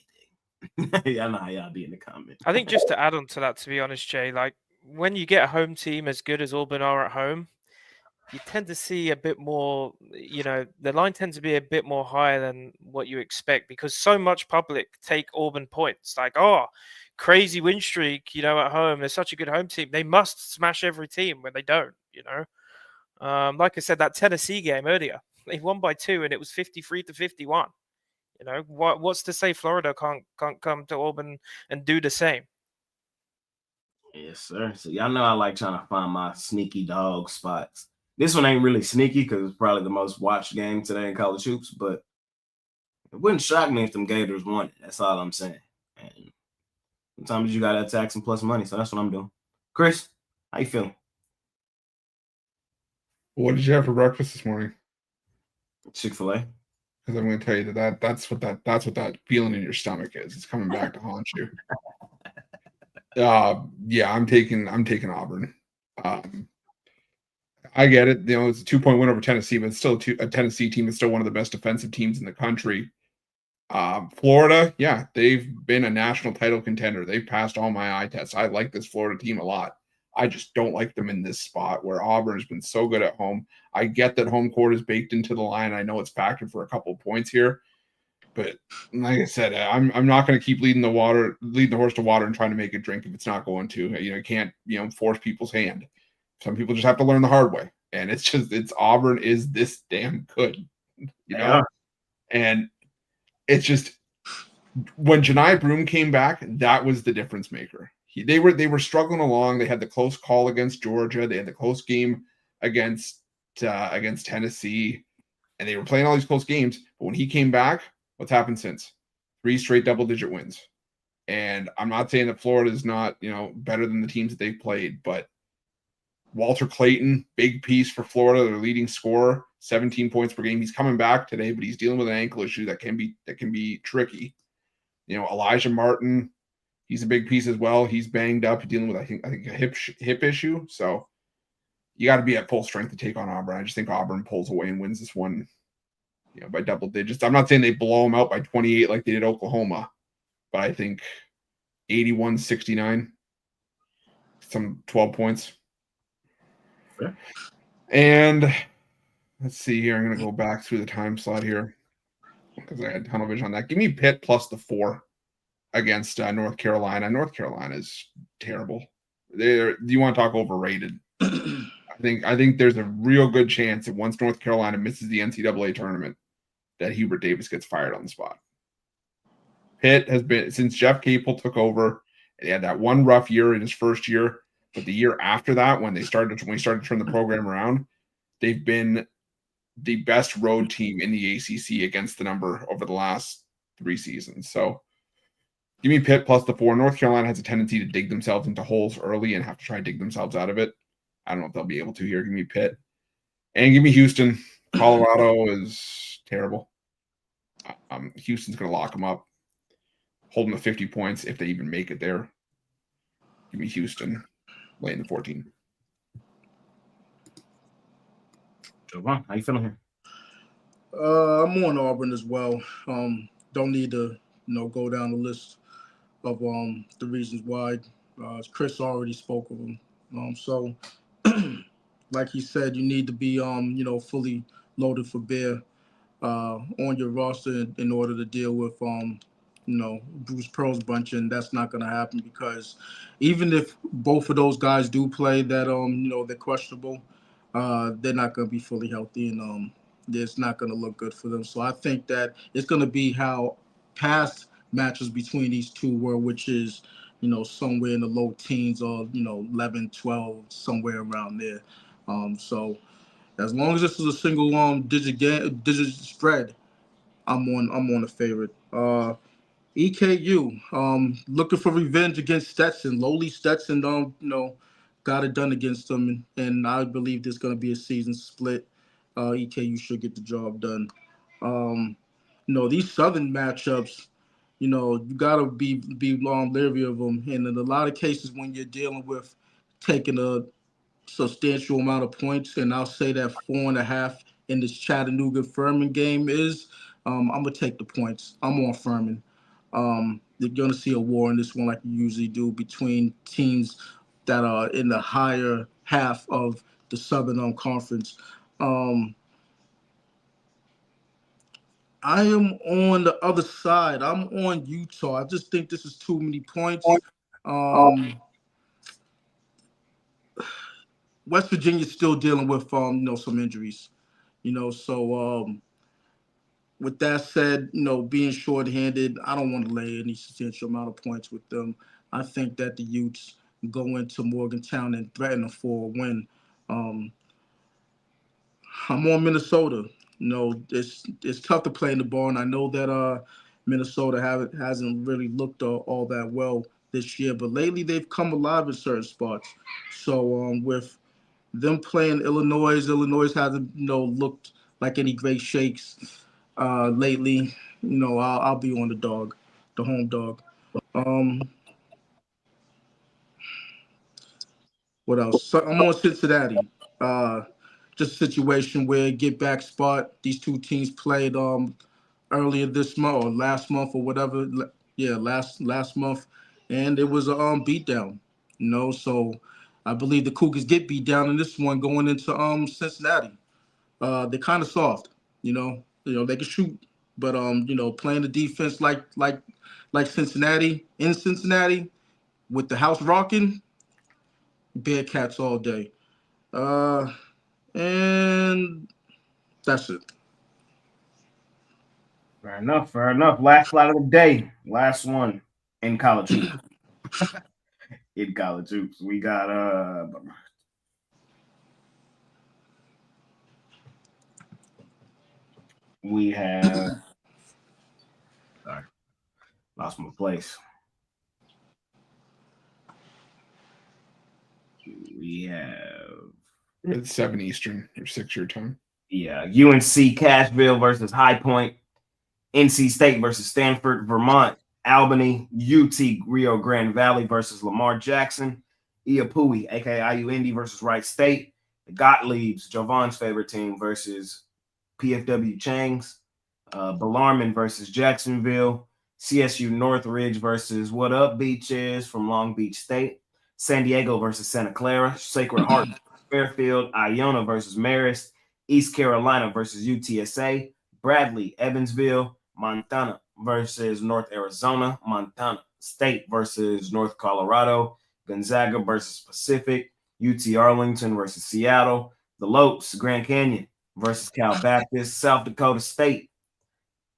Speaker 2: anything. I know how y'all be in the comments.
Speaker 4: I think just to add on to that, to be honest, Jay, like when you get a home team as good as Auburn are at home, you tend to see a bit more, the line tends to be a bit more higher than what you expect because so much public take Auburn points. Like, oh, crazy win streak, at home. They're such a good home team. They must smash every team when they don't, Like I said, that Tennessee game earlier, they won by 2 and it was 53-51. What's to say Florida can't come to Auburn and do the same?
Speaker 2: Yes, sir. So y'all know I like trying to find my sneaky dog spots. This one ain't really sneaky because it's probably the most watched game today in college hoops, but it wouldn't shock me if them Gators won it. That's all I'm saying. And sometimes you got to attack some plus money, so that's what I'm doing. Chris, how you feeling?
Speaker 1: What did you have for breakfast this morning?
Speaker 2: Chick-fil-A.
Speaker 1: Because I'm going to tell you that's what that feeling in your stomach is. It's coming back to haunt you. Yeah, I'm taking Auburn. I get it. It's a 2-point win over Tennessee, but it's still a Tennessee team that's still one of the best defensive teams in the country. Florida, yeah, they've been a national title contender. They've passed all my eye tests. I like this Florida team a lot. I just don't like them in this spot where Auburn has been so good at home. I get that home court is baked into the line. I know it's factored for a couple of points here. But like I said, I'm not going to keep leading the horse to water and trying to make it drink if it's not going to. You can't force people's hand. Some people just have to learn the hard way. And it's Auburn is this damn good,
Speaker 2: Yeah.
Speaker 1: And it's just when Janai Broome came back, that was the difference maker. They were struggling along. They had the close call against Georgia. They had the close game against Tennessee, and they were playing all these close games. But when he came back, what's happened since? 3 straight double-digit wins. And I'm not saying that Florida is not better than the teams that they've played, but Walter Clayton, big piece for Florida, their leading scorer, 17 points per game. He's coming back today, but he's dealing with an ankle issue that can be tricky. Elijah Martin, he's a big piece as well. He's banged up, dealing with I think a hip issue. So you got to be at full strength to take on Auburn. I just think Auburn pulls away and wins this one, by double digits. I'm not saying they blow them out by 28 like they did Oklahoma, but I think 81-69, some 12 points.
Speaker 2: Yeah.
Speaker 1: And let's see here. I'm going to go back through the time slot here because I had tunnel vision on that. Give me Pitt plus the 4 against North Carolina. North Carolina is terrible. Do you want to talk overrated? I think there's a real good chance that once North Carolina misses the NCAA tournament, that Hubert Davis gets fired on the spot. Pitt has been, since Jeff Capel took over, he had that one rough year in his first year, but the year after that, when we started to turn the program around, they've been the best road team in the ACC against the number over the last 3 seasons. So give me Pitt plus the 4. North Carolina has a tendency to dig themselves into holes early and have to try and dig themselves out of it. I don't know if they'll be able to here. Give me Pitt. And give me Houston. Colorado is terrible. Houston's going to lock them up. Hold them to 50 points if they even make it there. Give me Houston. Laying the 14.
Speaker 2: Jovan, how you feeling here?
Speaker 3: I'm on Auburn as well. Don't need to go down the list of the reasons why. Chris already spoke of them. So like he said, you need to be fully loaded for bear on your roster in order to deal with Bruce Pearl's bunch, and that's not going to happen because even if both of those guys do play that they're questionable, they're not going to be fully healthy, and it's not going to look good for them. So I think that it's going to be how past matches between these two were, which is somewhere in the low teens or 11, 12, somewhere around there. So as long as this is a single digit spread, I'm on a favorite. EKU looking for revenge against Stetson. Lowly Stetson got it done against them, and I believe there's going to be a season split. EKU should get the job done. These Southern matchups, you got to be leery of them. And in a lot of cases, when you're dealing with taking a substantial amount of points, and I'll say that 4.5 in this Chattanooga Furman game is, I'm gonna take the points. I'm on Furman. You're gonna see a war in this one like you usually do between teams that are in the higher half of the Southern Conference. I am on the other side. I'm on Utah. I just think this is too many points. West Virginia's still dealing with some injuries. So with that said, being shorthanded, I don't want to lay any substantial amount of points with them. I think that the Utes go into Morgantown and threaten for a win. I'm on Minnesota. It's tough to play in the ball, and I know that Minnesota hasn't really looked all that well this year, but lately they've come alive in certain spots. So with them playing Illinois hasn't looked like any great shakes lately. I'll be on the home dog. What else? So I'm on Cincinnati. Just a situation where get back spot. These two teams played earlier this month or last month or whatever. Yeah, last month, and it was a beatdown. So I believe the Cougars get beat down in this one going into Cincinnati. They're kind of soft. They can shoot, but playing the defense like Cincinnati in Cincinnati with the house rocking, Bearcats all day. And that's it.
Speaker 2: Fair enough. Last slide of the day. Last one in college hoops. We got we have sorry, lost my place. We have
Speaker 1: it's 7 Eastern or 6 your time.
Speaker 2: Yeah, UNC Cashville versus High Point, NC State versus Stanford, Vermont, Albany, UT Rio Grande Valley versus Lamar Jackson, Iapui, aka IU Indy versus Wright State, the Gottliebs, Jovan's favorite team versus PFW Chang's, Bellarmine versus Jacksonville, CSU Northridge versus What Up Beaches from Long Beach State, San Diego versus Santa Clara, Sacred Heart Fairfield, Iona versus Marist, East Carolina versus UTSA, Bradley, Evansville, Montana versus North Arizona, Montana State versus North Colorado, Gonzaga versus Pacific, UT Arlington versus Seattle, the Lopes, Grand Canyon versus Cal Baptist, South Dakota State,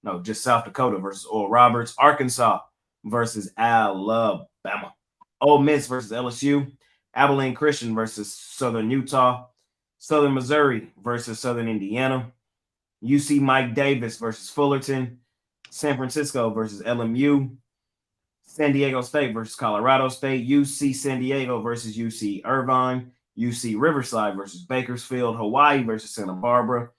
Speaker 2: no, just South Dakota versus Oral Roberts, Arkansas versus Alabama, Ole Miss versus LSU, Abilene Christian versus Southern Utah, Southern Missouri versus Southern Indiana, UC Mike Davis versus Fullerton, San Francisco versus LMU, San Diego State versus Colorado State, UC San Diego versus UC Irvine, UC Riverside versus Bakersfield, Hawaii versus Santa Barbara,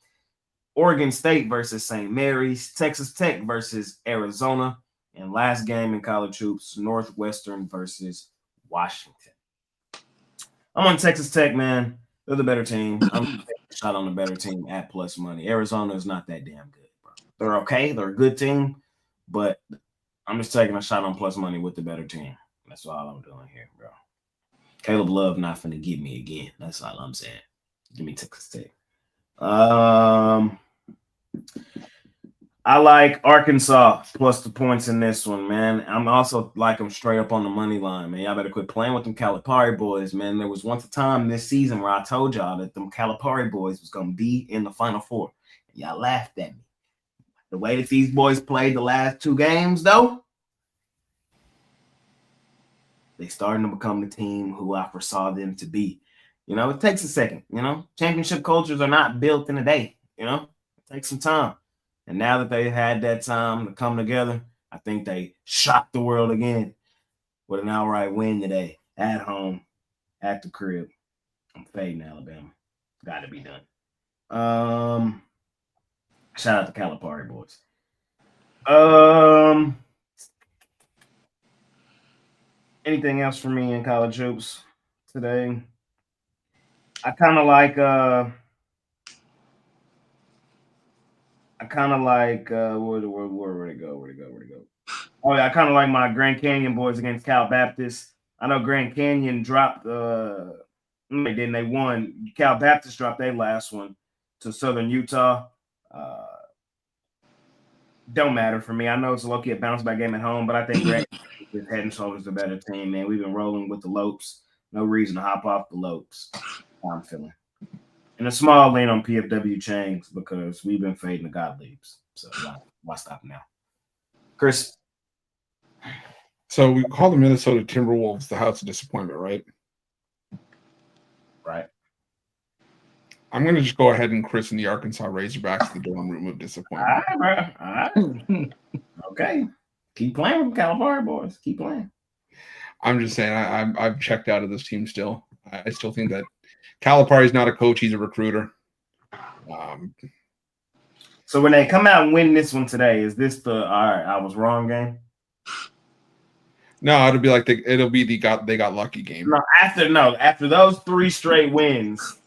Speaker 2: Oregon State versus St. Mary's, Texas Tech versus Arizona, and last game in college hoops, Northwestern versus Washington. I'm on Texas Tech, man. They're the better team. I'm taking a shot on the better team at plus money. Arizona is not that damn good, bro. They're okay. They're a good team, but I'm just taking a shot on plus money with the better team. That's all I'm doing here, bro. Caleb Love not finna get me again. That's all I'm saying. Give me Texas Tech. I like Arkansas plus the points in this one, man. I'm also like them straight up on the money line, man. Y'all better quit playing with them Calipari boys, man. There was once a time this season where I told y'all that them Calipari boys was going to be in the Final Four. Y'all laughed at me. The way that these boys played the last two games, though, they starting to become the team who I foresaw them to be. It takes a second, Championship cultures are not built in a day, It takes some time. And now that they had that time to come together, I think they shocked the world again with an outright win today at home. at the crib. I'm fading Alabama. Got to be done. Shout out to Calipari boys. Anything else for me in college hoops today? I kind of like where would it go? Oh yeah, I kind of like my Grand Canyon boys against Cal Baptist. I know Grand Canyon dropped they won. Cal Baptist dropped their last one to Southern Utah. Don't matter for me. I know it's a low-key a bounce-back game at home, but I think Grand Canyon is head and shoulders the better team, man. We've been rolling with the Lopes. No reason to hop off the Lopes. How I'm feeling. And a small lean on PFW chains because we've been fading the Gottliebs. So why stop now? Chris.
Speaker 1: So we call the Minnesota Timberwolves the house of disappointment, right?
Speaker 2: Right.
Speaker 1: I'm going to just go ahead and christen the Arkansas Razorbacks the dorm room of disappointment.
Speaker 2: All right, bro. All right. Okay. Keep playing with Calipari boys. Keep playing.
Speaker 1: I'm just saying I've checked out of this team still. I still think that Calipari is not a coach. He's a recruiter.
Speaker 2: So when they come out and win this one today, is this the all right, I was wrong game?
Speaker 1: No, it'll be like they got lucky game.
Speaker 2: After those 3 straight wins,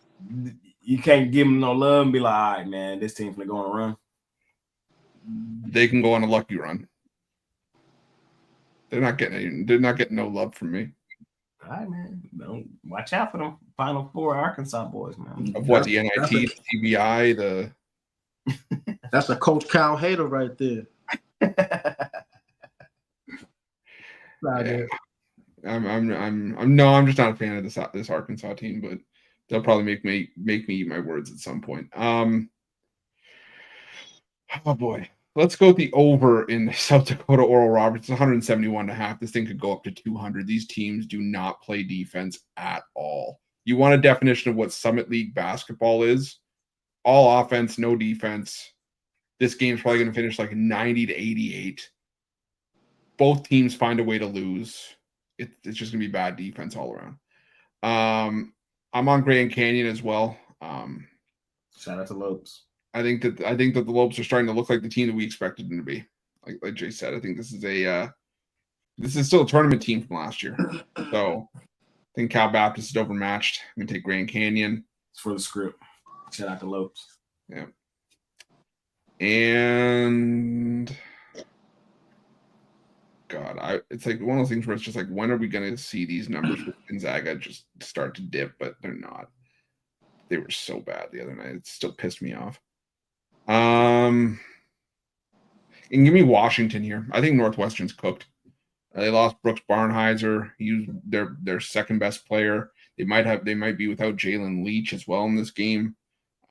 Speaker 2: you can't give them no love and be like, all right, man, this team's gonna go on a run.
Speaker 1: They can go on a lucky run. They're not getting no love from me.
Speaker 2: All right, man. Don't watch out for them Final Four Arkansas boys, man.
Speaker 1: Of what, the NIT, the TBI, the
Speaker 3: That's a Coach Cal hater right there.
Speaker 1: Yeah. I'm just not a fan of this Arkansas team, but they'll probably make me eat my words at some point. Oh boy. Let's go with the over in the South Dakota Oral Roberts. It's 171.5. This thing could go up to 200. These teams do not play defense at all. You want a definition of what Summit League basketball is? All offense, no defense. This game's probably going to finish like 90-88. Both teams find a way to lose. It's just going to be bad defense all around. I'm on Grand Canyon as well.
Speaker 2: Shout out to Lopes.
Speaker 1: I think that the Lopes are starting to look like the team that we expected them to be. Like Jay said, I think this is still a tournament team from last year. So I think Cal Baptist is overmatched. I'm gonna take Grand Canyon.
Speaker 2: It's for the script. Shout out to Lopes.
Speaker 1: Yeah. And God, it's like one of those things where it's just like, when are we gonna see these numbers with Gonzaga just start to dip? But they're not. They were so bad the other night. It still pissed me off. And give me Washington here. I think Northwestern's cooked. They lost Brooks Barnheiser. He was their second best player. They might be without Jalen Leach as well in this game.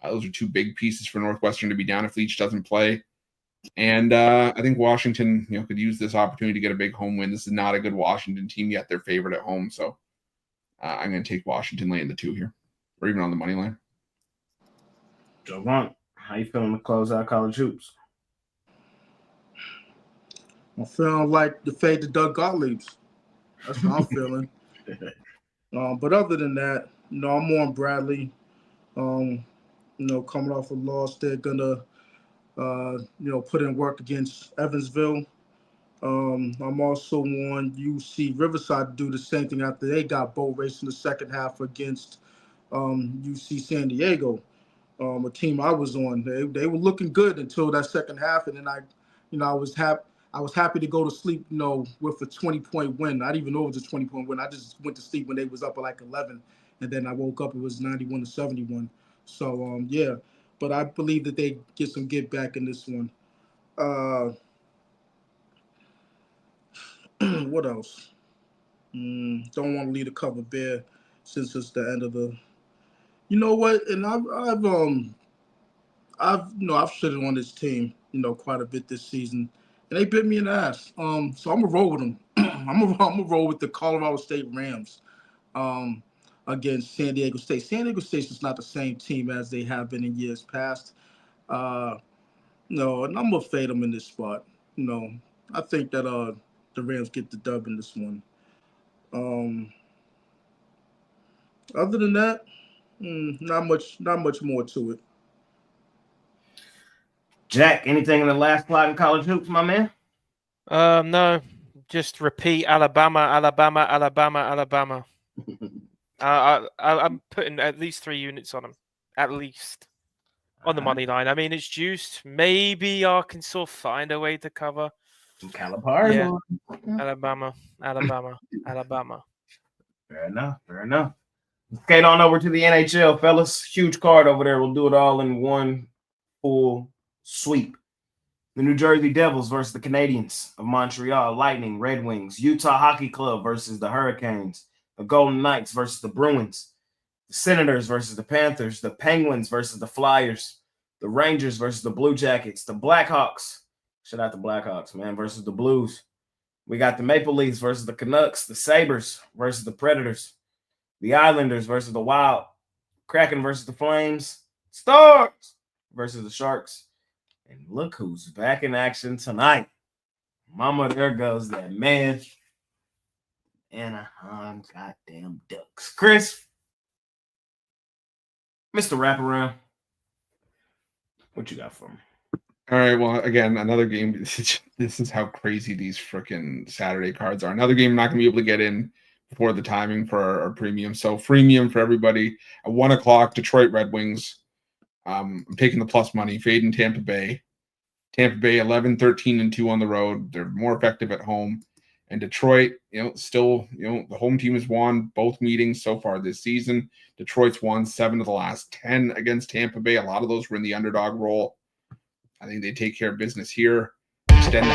Speaker 1: Those are 2 big pieces for Northwestern to be down if Leach doesn't play. And I think Washington, could use this opportunity to get a big home win. This is not a good Washington team yet. They're favored at home, so I'm going to take Washington laying the 2 here, or even on the money line.
Speaker 2: Javon, how you feeling to close out college hoops?
Speaker 3: I'm feeling like the fade to Doug Gottlieb's. That's how I'm feeling. But other than that, I'm more on Bradley. Coming off a loss, they're gonna, put in work against Evansville. I'm also on UC Riverside to do the same thing after they got boat race in the second half against UC San Diego, a team I was on. They were looking good until that second half, and then I was happy to go to sleep, with a 20-point win. I didn't even know it was a 20-point win. I just went to sleep when they was up at like 11, and then I woke up, it was 91-71. So, yeah. But I believe that they get some get back in this one. What else? Don't want to leave the cover bare since it's the end of the. You know what? And I've shitted on this team, quite a bit this season, and they bit me in the ass. So I'm gonna roll with them. I'm gonna roll with the Colorado State Rams, against San Diego State. San Diego State is not the same team as they have been in years past. No, and I'm gonna fade them in this spot. I think that the Rams get the dub in this one. Other than that, not much more to it.
Speaker 2: Jack, anything in the last slide in college hoops, my man?
Speaker 4: No, just repeat Alabama, Alabama, Alabama, Alabama. I'm putting at least 3 units on them, at least on the money line. I mean, it's juiced. Maybe Arkansas find a way to cover.
Speaker 2: Some Calipari.
Speaker 4: Yeah, Alabama, Alabama, Alabama.
Speaker 2: Fair enough. Skate on over to the NHL, fellas. Huge card over there. We'll do it all in one full sweep. The New Jersey Devils versus the Canadiens of Montreal, Lightning, Red Wings, Utah Hockey Club versus the Hurricanes, the Golden Knights versus the Bruins, the Senators versus the Panthers, the Penguins versus the Flyers, the Rangers versus the Blue Jackets, the Blackhawks. Shout out the Blackhawks, man, versus the Blues. We got the Maple Leafs versus the Canucks, the Sabres versus the Predators, the Islanders versus the Wild, Kraken versus the Flames, Stars versus the Sharks. And look who's back in action tonight. Mama, there goes that man. Anaheim goddamn Ducks. Chris, Mr. Wraparound, what you got for me?
Speaker 1: All right. Well, again, another game. This is how crazy these freaking Saturday cards are. Another game I'm not going to be able to get in before the timing for our premium. So freemium for everybody at 1 o'clock. Detroit Red Wings. I'm taking the plus money. Fading Tampa Bay. Tampa Bay 11-13-2 on the road. They're more effective at home. And Detroit, still, the home team has won both meetings so far this season. Detroit's won 7 of the last 10 against Tampa Bay. A lot of those were in the underdog role. I think they take care of business here. Extend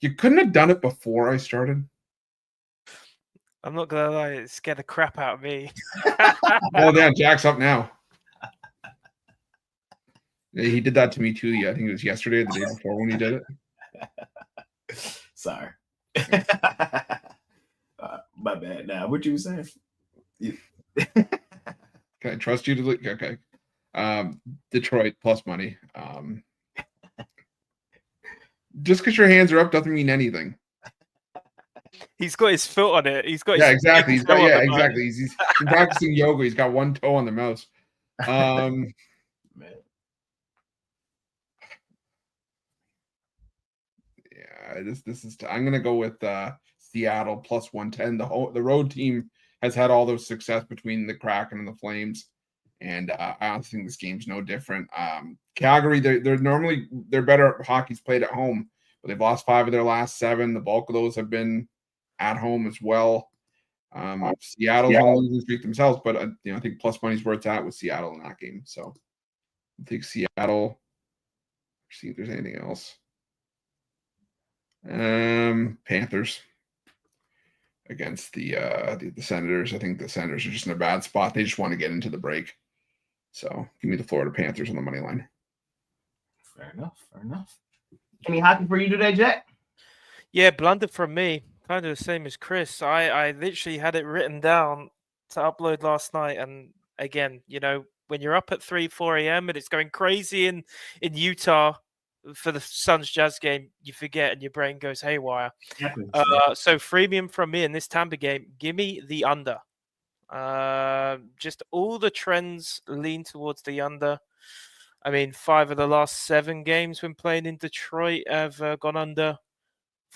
Speaker 1: You couldn't have done it before I started.
Speaker 4: I'm not gonna lie, it scared the crap out of me.
Speaker 1: Oh, yeah, Jack's up now. He did that to me too. I think it was yesterday or the day before when he did it.
Speaker 2: Sorry. My bad. Now, what you were saying?
Speaker 1: Can I trust you to look? Okay. Detroit plus money. Just because your hands are up doesn't mean anything.
Speaker 4: He's got his foot on it. He's got
Speaker 1: exactly. Exactly. He's practicing yoga. He's got one toe on the mouse. Man. Yeah, this is. I'm gonna go with Seattle plus 110. The road team has had all those success between the Kraken and the Flames, and I honestly think this game's no different. Calgary, they're better at hockey's played at home, but they've lost 5 of their last 7. The bulk of those have been at home as well. Seattle's on a losing streak themselves, but I think plus money's where it's at with Seattle in that game. So I think Seattle. See if there's anything else. Panthers against the Senators. I think the Senators are just in a bad spot. They just want to get into the break. So give me the Florida Panthers on the money line.
Speaker 2: Fair enough. Any hockey for you today, Jack?
Speaker 4: Yeah, blunder from me. Kind of the same as Chris. I literally had it written down to upload last night. And again, when you're up at 3-4 a.m. and it's going crazy in Utah for the Suns Jazz game, you forget and your brain goes haywire. So freemium from me in this Tampa game, give me the under. Just all the trends lean towards the under. I mean, 5 of the last 7 games when playing in Detroit have gone under.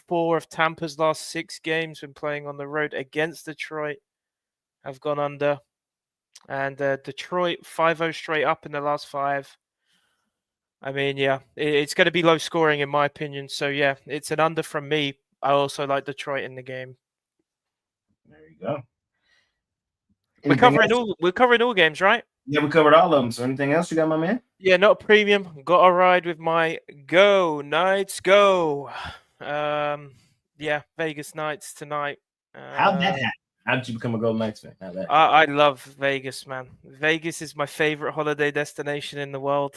Speaker 4: 4 of Tampa's last 6 games when playing on the road against Detroit have gone under. And Detroit 5-0 straight up in the last 5. I mean, yeah, it's going to be low scoring in my opinion. So, yeah, it's an under from me. I also like Detroit in the game.
Speaker 2: There you go.
Speaker 4: We're covering all games, right?
Speaker 2: Yeah, we covered all of them. So anything else you got, my man?
Speaker 4: Yeah, not premium. Got a ride with my Go Knights Go. Yeah, Vegas Knights tonight.
Speaker 2: How'd that happen? How did you become a Golden Knights fan?
Speaker 4: I love Vegas, man. Vegas is my favorite holiday destination in the world.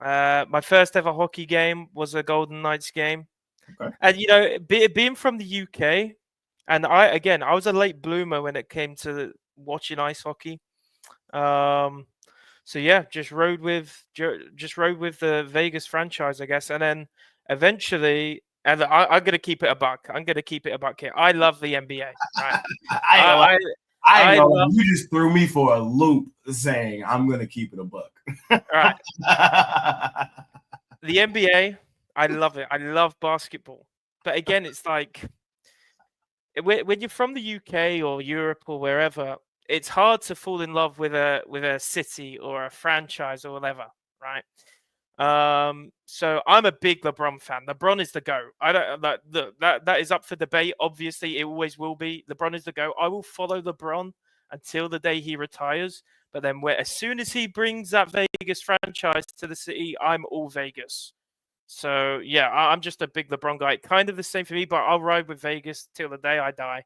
Speaker 4: My first ever hockey game was a Golden Knights game. Okay. And, being from the UK, and I was a late bloomer when it came to watching ice hockey. So yeah, just rode with the Vegas franchise, I guess, and then eventually, and I'm gonna keep it a buck. I'm gonna keep it a buck here. I love the NBA, right?
Speaker 2: I
Speaker 4: I
Speaker 2: know
Speaker 4: love.
Speaker 2: you just threw me for a loop saying I'm gonna keep it a buck.
Speaker 4: All right, the NBA, I love it. I love basketball, but again, it's like when you're from the UK or Europe or wherever, it's hard to fall in love with a city or a franchise or whatever, right? So I'm a big LeBron fan. LeBron is the GOAT. I don't that is up for debate. Obviously, it always will be. LeBron is the GOAT. I will follow LeBron until the day he retires. But then, as soon as he brings that Vegas franchise to the city, I'm all Vegas. So yeah, I'm just a big LeBron guy. Kind of the same for me, but I'll ride with Vegas till the day I die.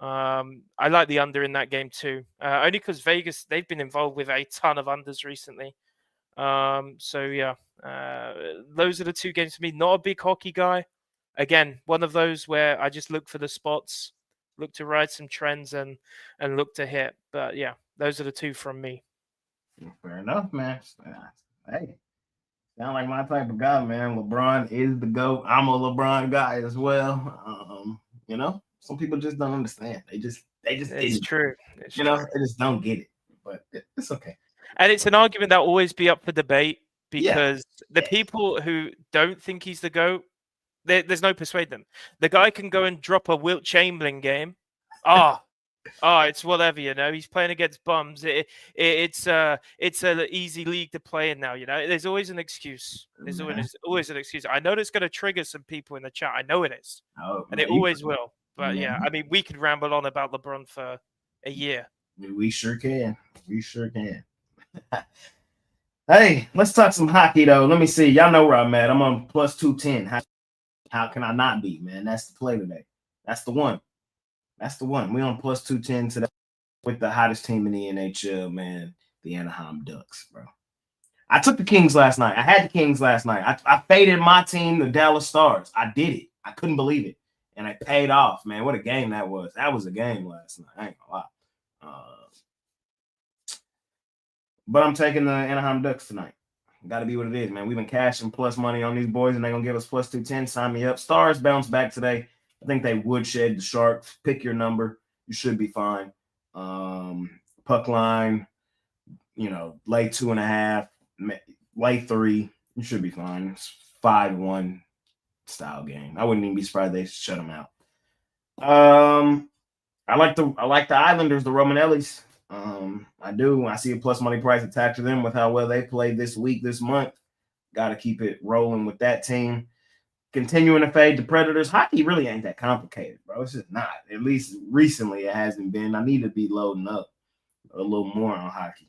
Speaker 4: I like the under in that game too, only because Vegas, they've been involved with a ton of unders recently. So yeah, those are the two games for me. Not a big hockey guy. Again, one of those where I just look for the spots, look to ride some trends, and look to hit. But yeah, those are the two from me.
Speaker 2: Fair enough, man. Hey, sound like my type of guy, man. LeBron is the GOAT. I'm a LeBron guy as well. Some people just don't understand. They just
Speaker 4: It's true. It's
Speaker 2: true. They just don't get it. But it's okay.
Speaker 4: And it's an argument that will always be up for debate because the people who don't think he's the GOAT, there's no persuade them. The guy can go and drop a Wilt Chamberlain game. It's whatever, he's playing against bums. It's an easy league to play in now, There's always an excuse. There's always an excuse. I know it's going to trigger some people in the chat. I know it is. And it always will. But yeah, I mean, we could ramble on about LeBron for a year.
Speaker 2: We sure can. Hey, let's talk some hockey though. Let me see. Y'all know where I'm at. I'm on plus 210. How can I not be, man? That's the play today. That's the one. We on plus 210 today with the hottest team in the NHL, man. The Anaheim Ducks, bro. I took the Kings last night. I had the Kings last night. I faded my team, the Dallas Stars. I did it. I couldn't believe it. And it paid off, man. What a game that was. That was a game last night. I ain't gonna lie. But I'm taking the Anaheim Ducks tonight. Got to be what it is, man. We've been cashing plus money on these boys, and they're going to give us plus 210. Sign me up. Stars bounce back today. I think they woodshed the Sharks. Pick your number. You should be fine. Puck line, lay 2.5, lay 3. You should be fine. It's 5-1 style game. I wouldn't even be surprised they shut them out. I like the Islanders, the Romanellis. I do. I see a plus money price attached to them with how well they played this week, this month. Got to keep it rolling with that team. Continuing to fade the Predators. Hockey really ain't that complicated, bro. It's just not. At least recently it hasn't been. I need to be loading up a little more on hockey.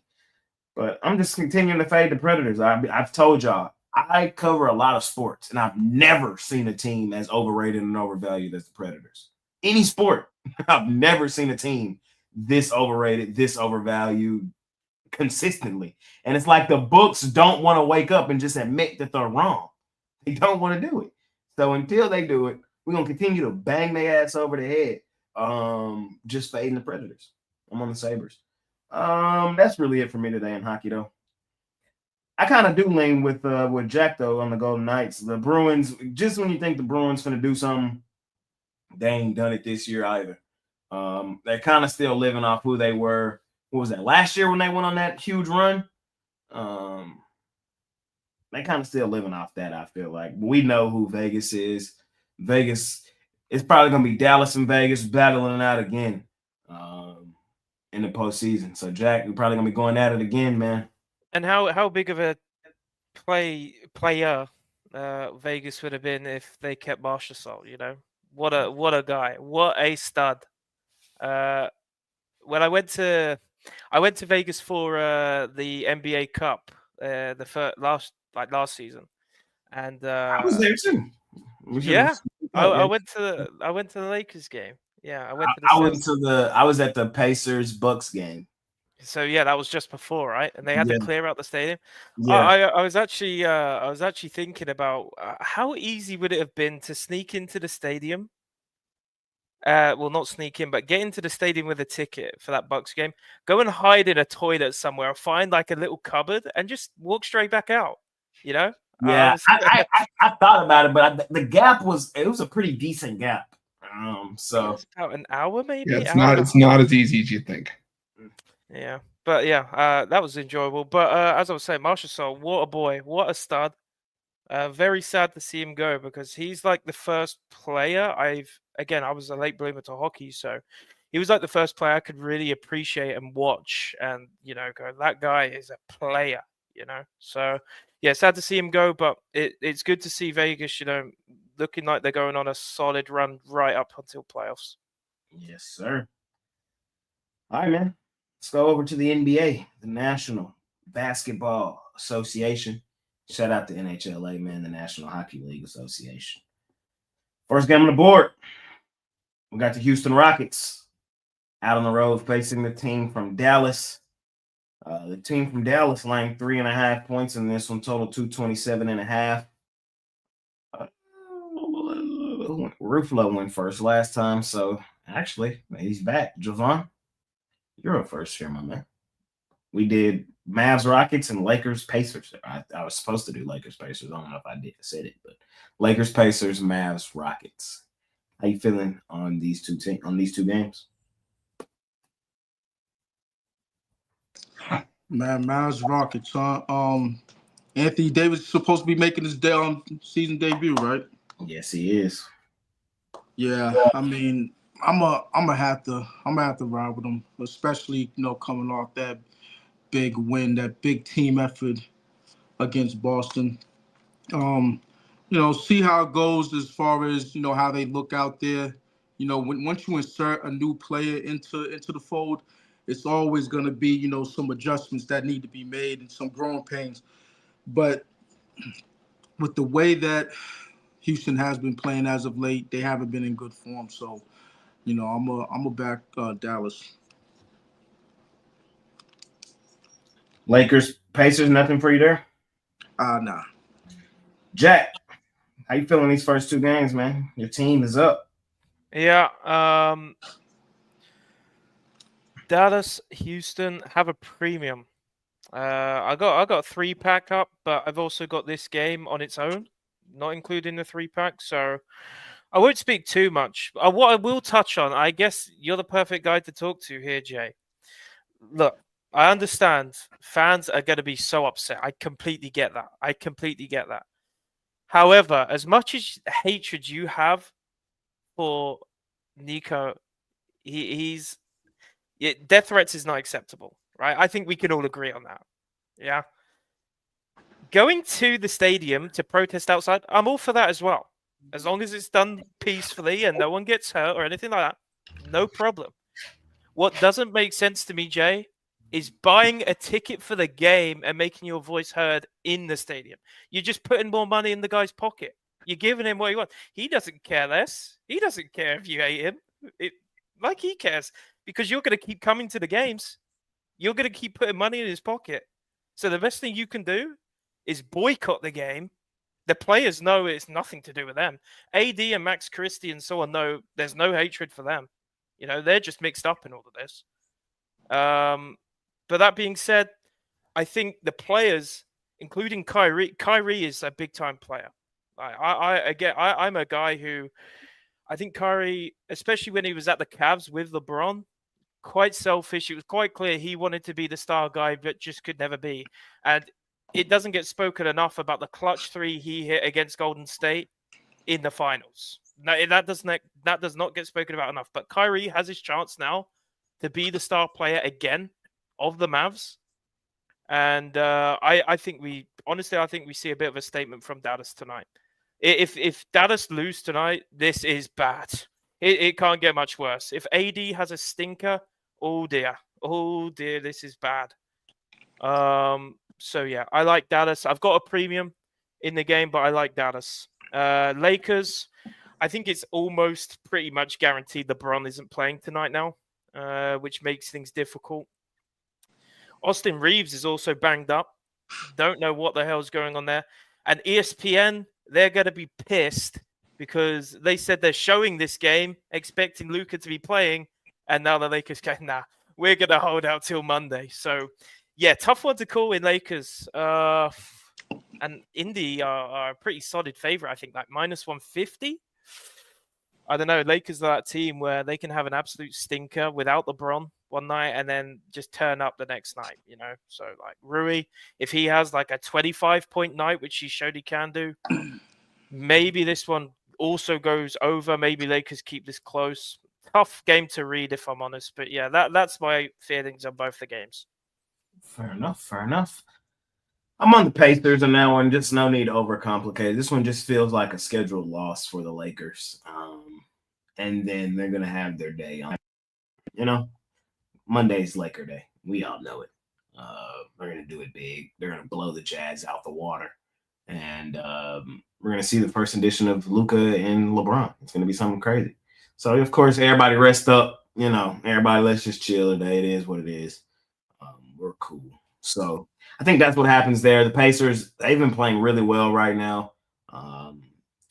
Speaker 2: But I'm just continuing to fade the Predators. I've told y'all, I cover a lot of sports, and I've never seen a team as overrated and overvalued as the Predators. Any sport, I've never seen a team this overrated, this overvalued consistently. And it's like the books don't want to wake up and just admit that they're wrong. They don't want to do it. So until they do it, we're going to continue to bang their ass over the head, just fading the Predators. I'm on the Sabres. That's really it for me today in hockey, though. I kind of do lean with Jack, though, on the Golden Knights. The Bruins, just when you think the Bruins going to do something, they ain't done it this year either. They're kind of still living off who they were. What was that, last year when they went on that huge run? They kind of still living off that, I feel like. We know who Vegas is. Vegas, it's probably going to be Dallas and Vegas battling it out again in the postseason. So, Jack, we're probably going to be going at it again, man.
Speaker 4: And how big of a player Vegas would have been if they kept Marchessault, What a guy. What a stud. When I went to Vegas for the NBA Cup, last season, and
Speaker 2: I was there too.
Speaker 4: Yeah, I went to the Lakers game. Yeah,
Speaker 2: I was at the Pacers Bucks game.
Speaker 4: So yeah, that was just before, right? And they had to clear out the stadium.
Speaker 2: Yeah.
Speaker 4: I was actually thinking about how easy would it have been to sneak into the stadium well, not sneak in, but get into the stadium with a ticket for that Bucks game. Go and hide in a toilet somewhere, or find like a little cupboard, and just walk straight back out. You know?
Speaker 2: Yeah, I thought about it, but the gap was a pretty decent gap. So
Speaker 4: it's about an hour, maybe.
Speaker 1: Yeah, it's not as easy as you think.
Speaker 4: Yeah, but yeah, that was enjoyable. But as I was saying, Marshall Saul, what a boy, what a stud. Very sad to see him go because he's like the first player I was a late bloomer to hockey, so he was like the first player I could really appreciate and watch, and go, that guy is a player, So yeah, sad to see him go, but it's good to see Vegas, looking like they're going on a solid run right up until playoffs.
Speaker 2: Yes, sir. All right, man. Let's go over to the NBA, the National Basketball Association. Shout out to NHLA, man, the National Hockey League Association. First game on the board, we got the Houston Rockets out on the road facing the team from Dallas. The team from Dallas laying 3.5 points in this one, total 227.5. Ruffalo went first last time, so actually he's back. Javon, you're up first here, my man. We did Mavs Rockets and Lakers Pacers. I was supposed to do Lakers Pacers. I don't know if I said it, but Lakers Pacers, Mavs Rockets. How you feeling on these two games?
Speaker 3: Man, Mavs Rockets, huh? Anthony Davis is supposed to be making his season debut, right?
Speaker 2: Yes, he is.
Speaker 3: Yeah, I mean, I'm gonna have to ride with him, especially coming off that big win, that big team effort against Boston. See how it goes as far as how they look out there. Once you insert a new player into the fold, it's always going to be some adjustments that need to be made and some growing pains. But with the way that Houston has been playing as of late, they haven't been in good form. So, I'm a back Dallas.
Speaker 2: Lakers, Pacers, nothing for you there?
Speaker 3: Nah.
Speaker 2: Jack, how you feeling these first two games, man? Your team is up.
Speaker 4: Yeah. Dallas, Houston have a premium. I got a 3-pack up, but I've also got this game on its own, not including the 3-pack. So I won't speak too much. What I will touch on, I guess you're the perfect guy to talk to here, Jay. Look, I understand fans are going to be so upset. I completely get that. However, as much as hatred you have for Nico, death threats is not acceptable, right? I think we can all agree on that. Yeah. Going to the stadium to protest outside, I'm all for that as well. As long as it's done peacefully and no one gets hurt or anything like that, no problem. What doesn't make sense to me, Jay, is buying a ticket for the game and making your voice heard in the stadium. You're just putting more money in the guy's pocket. You're giving him what he wants. He doesn't care less. He doesn't care if you hate him. Like he cares, because you're going to keep coming to the games. You're going to keep putting money in his pocket. So the best thing you can do is boycott the game. The players know it's nothing to do with them. AD and Max Christie and so on know there's no hatred for them. They're just mixed up in all of this. But that being said, I think the players, including Kyrie is a big-time player. I'm a guy who, I think Kyrie, especially when he was at the Cavs with LeBron, quite selfish. It was quite clear he wanted to be the star guy, but just could never be. And it doesn't get spoken enough about the clutch 3 he hit against Golden State in the finals. No, that does not get spoken about enough. But Kyrie has his chance now to be the star player again of the Mavs. And I think we see a bit of a statement from Dallas tonight. If Dallas lose tonight, this is bad. It can't get much worse. If AD has a stinker, oh dear, this is bad. So yeah, I like Dallas. I've got a premium in the game, but I like Dallas. Lakers, I think it's almost pretty much guaranteed LeBron isn't playing tonight now, which makes things difficult. Austin Reeves is also banged up. Don't know what the hell's going on there. And ESPN, they're going to be pissed because they said they're showing this game, expecting Luka to be playing, and now the Lakers go, nah, we're going to hold out till Monday. So, yeah, tough one to call in Lakers. And Indy are a pretty solid favorite, I think, like minus 150. I don't know. Lakers are that team where they can have an absolute stinker without LeBron one night and then just turn up the next night, you know? So, like, Rui, if he has like a 25-point night, which he showed he can do, maybe this one also goes over. Maybe Lakers keep this close. Tough game to read, if I'm honest. But yeah, that's my feelings on both the games.
Speaker 2: Fair enough. I'm on the Pacers on that one. Just no need to overcomplicate. This one just feels like a scheduled loss for the Lakers. And then they're going to have their day on. You know, Monday's Laker Day. We all know it. They're going to do it big. They're going to blow the Jazz out the water. And we're going to see the first edition of Luka and LeBron. It's going to be something crazy. So, of course, everybody rest up. You know, everybody let's just chill today. It is what it is. We're cool. So I think that's what happens there. The Pacers, they've been playing really well right now.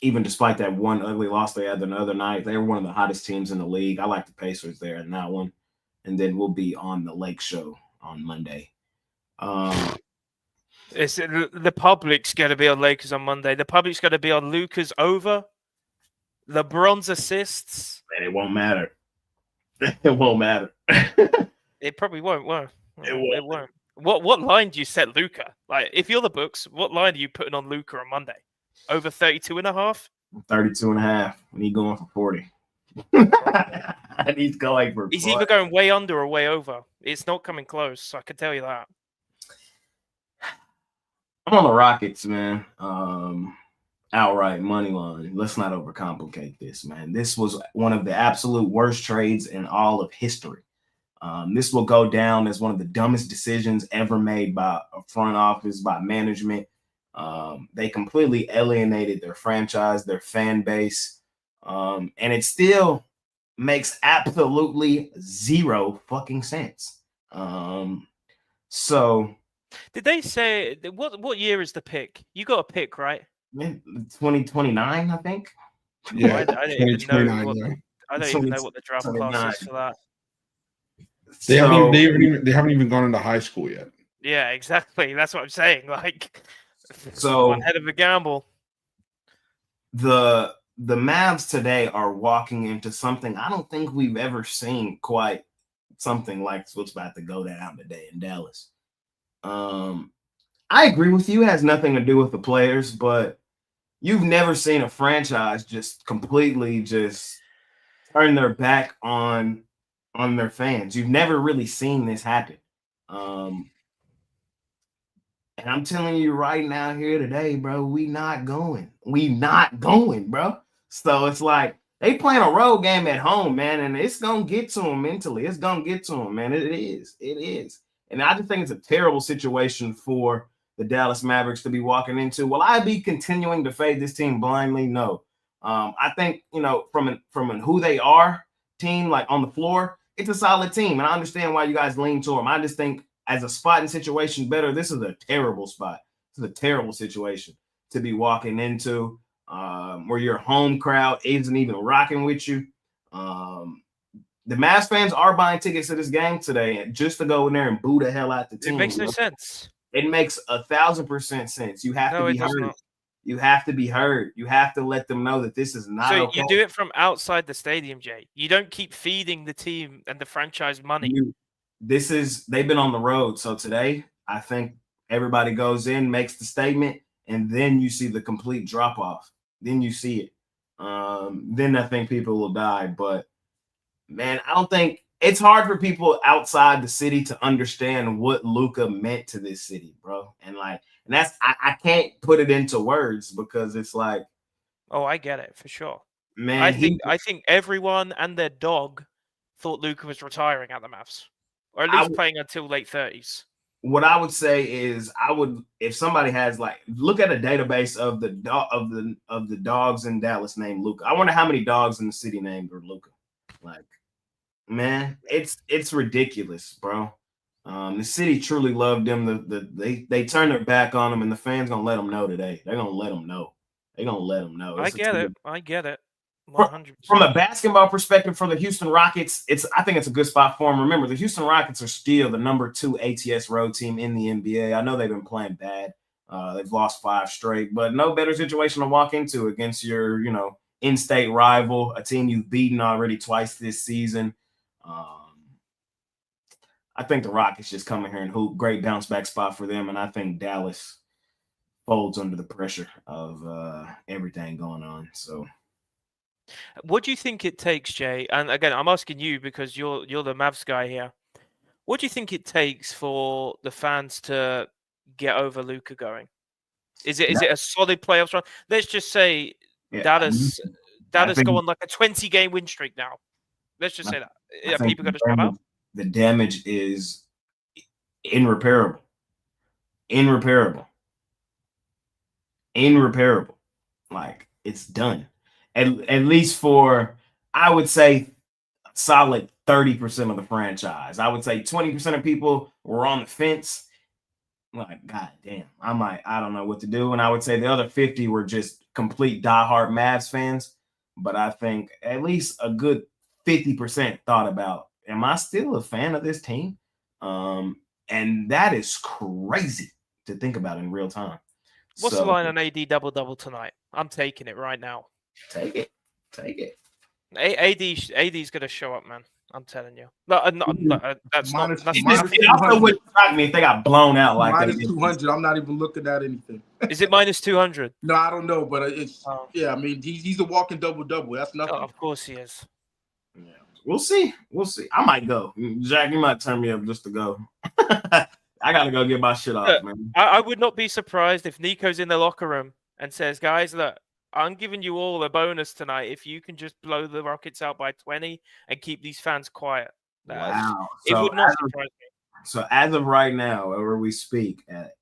Speaker 2: Even despite that one ugly loss they had the other night, they were one of the hottest teams in the league. I like the Pacers there in that one. And then we'll be on the Lake Show on Monday.
Speaker 4: The public's going to be on Lakers on Monday. The public's going to be on Luka's over, LeBron's assists.
Speaker 2: And it won't matter. It won't matter.
Speaker 4: It probably won't.
Speaker 2: It won't.
Speaker 4: What line do you set Luka? Like, if you're the books, what line are you putting on Luka on Monday? Over 32.5?
Speaker 2: 32.5. And he's going for 40. And he's going for 40.
Speaker 4: He's either going way under or way over. It's not coming close, so I can tell you that.
Speaker 2: I'm on the Rockets, man. Outright money line. Let's not overcomplicate this, man. This was one of the absolute worst trades in all of history. This will go down as one of the dumbest decisions ever made by a front office, by management. They completely alienated their franchise, their fan base, and it still makes absolutely zero fucking sense. So,
Speaker 4: did they say what year is the pick? You got a pick, right?
Speaker 2: 2029, I think.
Speaker 1: Yeah,
Speaker 4: I don't even know what the draft class is for that.
Speaker 1: They haven't even gone into high school yet.
Speaker 4: Yeah, exactly. That's what I'm saying. Like,
Speaker 2: so
Speaker 4: one head of a gamble.
Speaker 2: The Mavs today are walking into something I don't think we've ever seen quite something like what's about to go down today in Dallas. I agree with you. It has nothing to do with the players, but you've never seen a franchise just completely just turn their back on their fans. You've never really seen this happen. And I'm telling you right now here today, bro, we not going, bro. So it's like they playing a road game at home, man, and it's going to get to them mentally. It's going to get to them, man. It is. And I just think it's a terrible situation for the Dallas Mavericks to be walking into. Will I be continuing to fade this team blindly? No. I think, you know, from an who they are team, like on the floor, it's a solid team. And I understand why you guys lean toward them. I just think as a spot and situation better, this is a terrible spot. This is a terrible situation to be walking into where your home crowd isn't even rocking with you. The Mavs fans are buying tickets to this game today and just to go in there and boo the hell out the team.
Speaker 4: It makes no sense.
Speaker 2: It makes 1,000% sense. You have to be heard.
Speaker 4: Not.
Speaker 2: You have to be heard. You have to let them know that this is not okay.
Speaker 4: You do it from outside the stadium, Jay. You don't keep feeding the team and the franchise money.
Speaker 2: They've been on the road. So today, I think everybody goes in, makes the statement, and then you see the complete drop off. Then you see it. Then I think people will die. But man, I don't think it's hard for people outside the city to understand what Luka meant to this city, bro. And that's I can't put it into words because it's like,
Speaker 4: oh, I get it for sure.
Speaker 2: Man,
Speaker 4: I think everyone and their dog thought Luka was retiring at the Mavs, or at least playing until late 30s.
Speaker 2: What I would say is, if somebody has look at a database of the dogs in Dallas named Luka. I wonder how many dogs in the city named are Luka. Man, it's ridiculous, bro. The city truly loved them. They turned their back on them, and the fans gonna let them know today. They're gonna let them know. They're gonna let them know.
Speaker 4: I get it. 100%.
Speaker 2: From a basketball perspective, for the Houston Rockets, I think it's a good spot for them. Remember, the Houston Rockets are still the number 2 ATS road team in the NBA. I know they've been playing bad. They've lost 5 straight, but no better situation to walk into against your, in-state rival, a team you've beaten already twice this season. I think the Rockets just come in here and hoop. Great bounce back spot for them, and I think Dallas folds under the pressure of everything going on. So.
Speaker 4: What do you think it takes, Jay? And again, I'm asking you because you're the Mavs guy here. What do you think it takes for the fans to get over Luka going? Is it a solid playoffs run? Let's just say Dallas go on like a 20-game win streak now. Let's just say that. Are people going to shut up?
Speaker 2: The damage is irreparable. Like, it's done. At least for, I would say, solid 30% of the franchise. I would say 20% of people were on the fence. Like, God damn, I don't know what to do. And I would say the other 50 were just complete diehard Mavs fans. But I think at least a good 50% thought about, am I still a fan of this team? And that is crazy to think about in real time.
Speaker 4: What's the line on AD double-double tonight? I'm taking it right now.
Speaker 2: Take it.
Speaker 4: AD's going to show up, man. I'm telling you. No, that's
Speaker 3: minus,
Speaker 4: not.
Speaker 2: It also wouldn't shock me if they got blown out like that.
Speaker 3: Minus 200. I'm not even looking at anything.
Speaker 4: Is it minus 200?
Speaker 3: No, I don't know, but it's yeah. I mean, he's a walking double-double. That's nothing.
Speaker 4: Oh, of course he is.
Speaker 2: Yeah. We'll see. I might go. Jack, you might turn me up just to go. I gotta go get my shit off, man.
Speaker 4: I would not be surprised if Nico's in the locker room and says, "Guys, look, I'm giving you all a bonus tonight if you can just blow the Rockets out by 20 and keep these fans quiet."
Speaker 2: Wow.
Speaker 4: It would not surprise me.
Speaker 2: So as of right now, where we speak at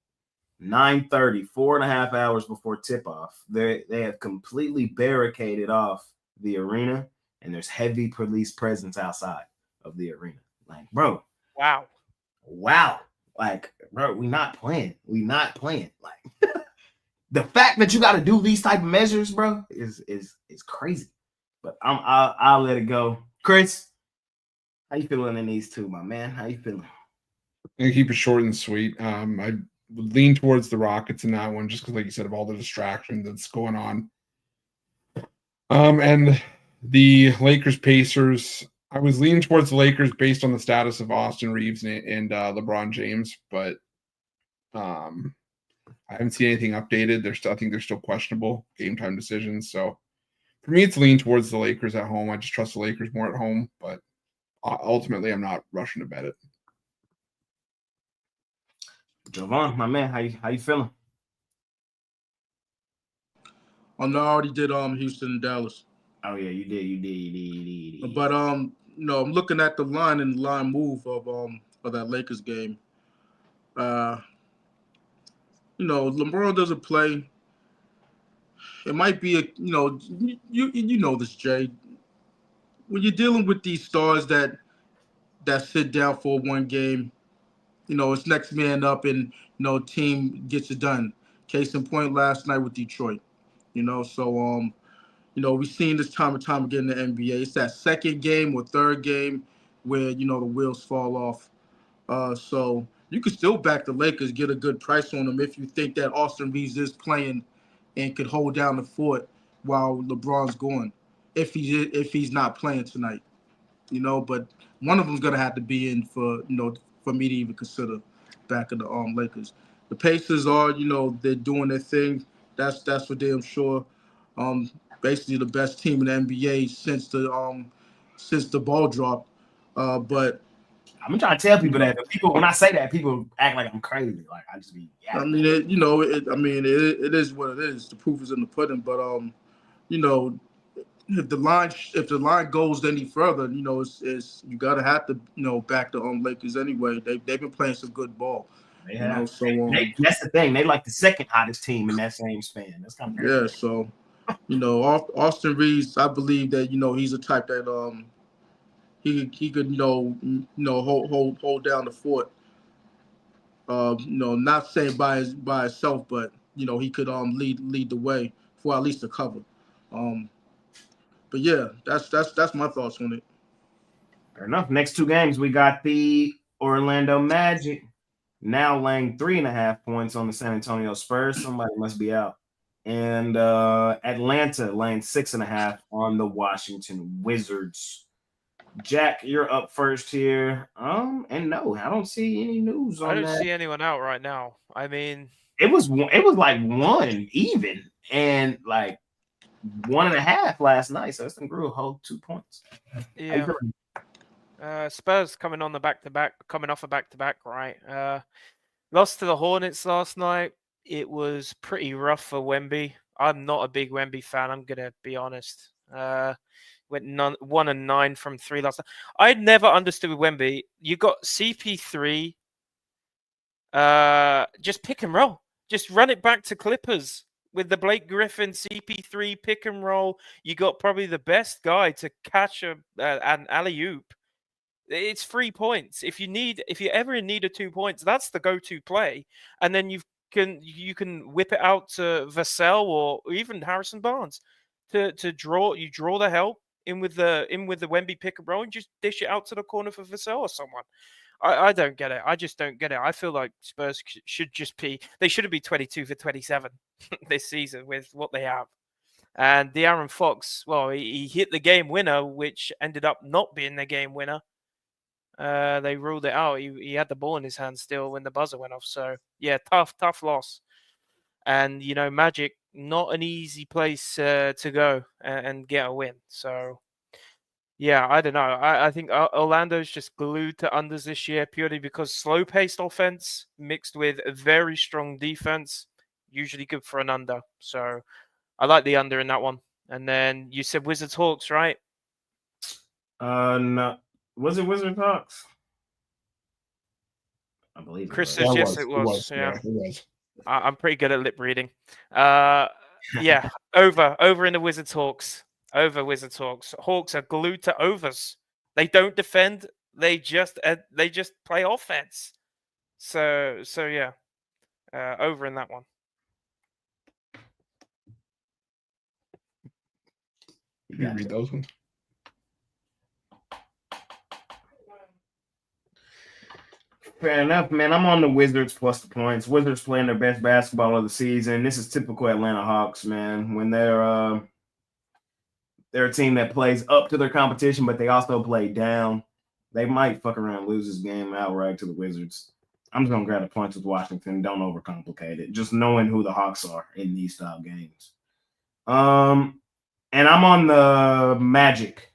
Speaker 2: 9:30, 4.5 hours before tip-off, they have completely barricaded off the arena, and there's heavy police presence outside of the arena. Like, bro. Wow. Like, bro, we not playing. Like, the fact that you got to do these type of measures, bro, is crazy. But I'll let it go. Chris, how you feeling in these two, my man? How you feeling?
Speaker 1: I'm gonna keep it short and sweet. I would lean towards the Rockets in that one, just because, like you said, of all the distraction that's going on. And the Lakers Pacers, I was leaning towards the Lakers based on the status of Austin Reeves and LeBron James, but I haven't seen anything updated. I think they're still questionable game time decisions. So for me, it's lean towards the Lakers at home. I just trust the Lakers more at home, but ultimately, I'm not rushing to bet it.
Speaker 2: Javon, my man, how you feeling?
Speaker 3: I already did Houston and Dallas.
Speaker 2: Oh yeah, you did.
Speaker 3: But no, I'm looking at the line and the line move of that Lakers game. LeBron doesn't play. It might be you know this, Jay. When you're dealing with these stars that sit down for one game, it's next man up and team gets it done. Case in point, last night with Detroit. So we've seen this time and time again in the NBA. It's that second game or third game where, the wheels fall off. So you could still back the Lakers, get a good price on them if you think that Austin Reeves is playing and could hold down the fort while LeBron's going. If he's not playing tonight, but one of them's gonna have to be in for me to even consider back of the Lakers. The Pacers are, they're doing their thing. That's for damn sure. Basically the best team in the NBA since the ball dropped. But
Speaker 2: I'm trying to tell people that when I say that, people act like I'm crazy. Like I just be.
Speaker 3: I mean, it is what it is. The proof is in the pudding. But if the line goes any further, it's you gotta have to back the Lakers anyway. They've been playing some good ball.
Speaker 2: That's the thing. They like the second hottest team in that same span. That's kind of crazy.
Speaker 3: Yeah. So Austin Reeves, I believe that he's a type that he could hold down the fort. Not saying by himself, but he could lead the way for at least a cover. But yeah, that's my thoughts on it.
Speaker 2: Fair enough. Next two games, we got the Orlando Magic now laying 3.5 points on the San Antonio Spurs. Somebody must be out. And Atlanta laying 6.5 on the Washington Wizards. Jack, you're up first here. And no, I don't see any news on that.
Speaker 4: I don't see anyone out right now. I mean,
Speaker 2: it was like 1 even and like 1.5 last night. So it's grew a whole 2 points.
Speaker 4: yeah. Spurs coming off a back-to-back, right? Lost to the Hornets last night. It was pretty rough for Wemby. I'm not a big Wemby fan. I'm gonna be honest. Went 1-9 from 3 last night. I never understood with Wemby. You got CP3. Just pick and roll. Just run it back to Clippers with the Blake Griffin CP3 pick and roll. You got probably the best guy to catch an alley-oop. It's 3 points. If you're ever in need of 2 points, that's the go-to play. And then you can whip it out to Vassell or even Harrison Barnes to draw. You draw the help in with the Wemby pick and roll and just dish it out to the corner for Vassell or someone. I don't get it. I just don't get it. I feel like Spurs should be 22 for 27 this season with what they have. And De'Aaron Fox, well, he hit the game winner, which ended up not being the game winner. They ruled it out. He had the ball in his hand still when the buzzer went off. So yeah, tough loss. And Magic, not an easy place to go and get a win. So yeah, I don't know. I think Orlando's just glued to unders this year purely because slow-paced offense mixed with a very strong defense, usually good for an under. So I like the under in that one. And then you said Wizards Hawks, right?
Speaker 2: No. Was it Wizards Hawks? I believe
Speaker 4: Chris says yes, it was. Yeah, it was. I'm pretty good at lip reading. Yeah, over in the Wizards Hawks. Over Wizards Hawks. Hawks are glued to overs. They don't defend. They just play offense. So yeah, over in that one.
Speaker 1: You can read those ones.
Speaker 2: Fair enough, man. I'm on the Wizards plus the points. Wizards playing their best basketball of the season. This is typical Atlanta Hawks, man. When they're a team that plays up to their competition, but they also play down. They might fuck around and lose this game outright to the Wizards. I'm just gonna grab the points with Washington. Don't overcomplicate it. Just knowing who the Hawks are in these top games. And I'm on the Magic.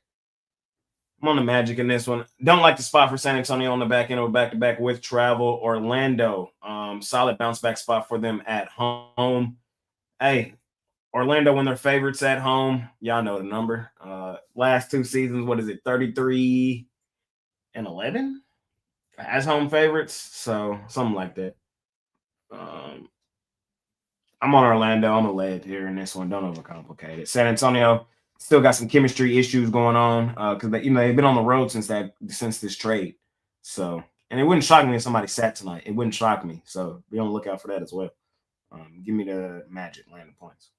Speaker 2: I'm on the Magic in this one. Don't like the spot for San Antonio on the back end or back-to-back with travel. Orlando, solid bounce-back spot for them at home. Hey, Orlando, when they're favorites at home, y'all know the number. Last 2 seasons, what is it, 33-11 as home favorites? So something like that. I'm on Orlando. I'm going to lay it here in this one. Don't overcomplicate it. San Antonio still got some chemistry issues going on because they've been on the road since this trade. So, and it wouldn't shock me if somebody sat tonight. It wouldn't shock me. So be on the lookout for that as well. Give me the Magic landing points.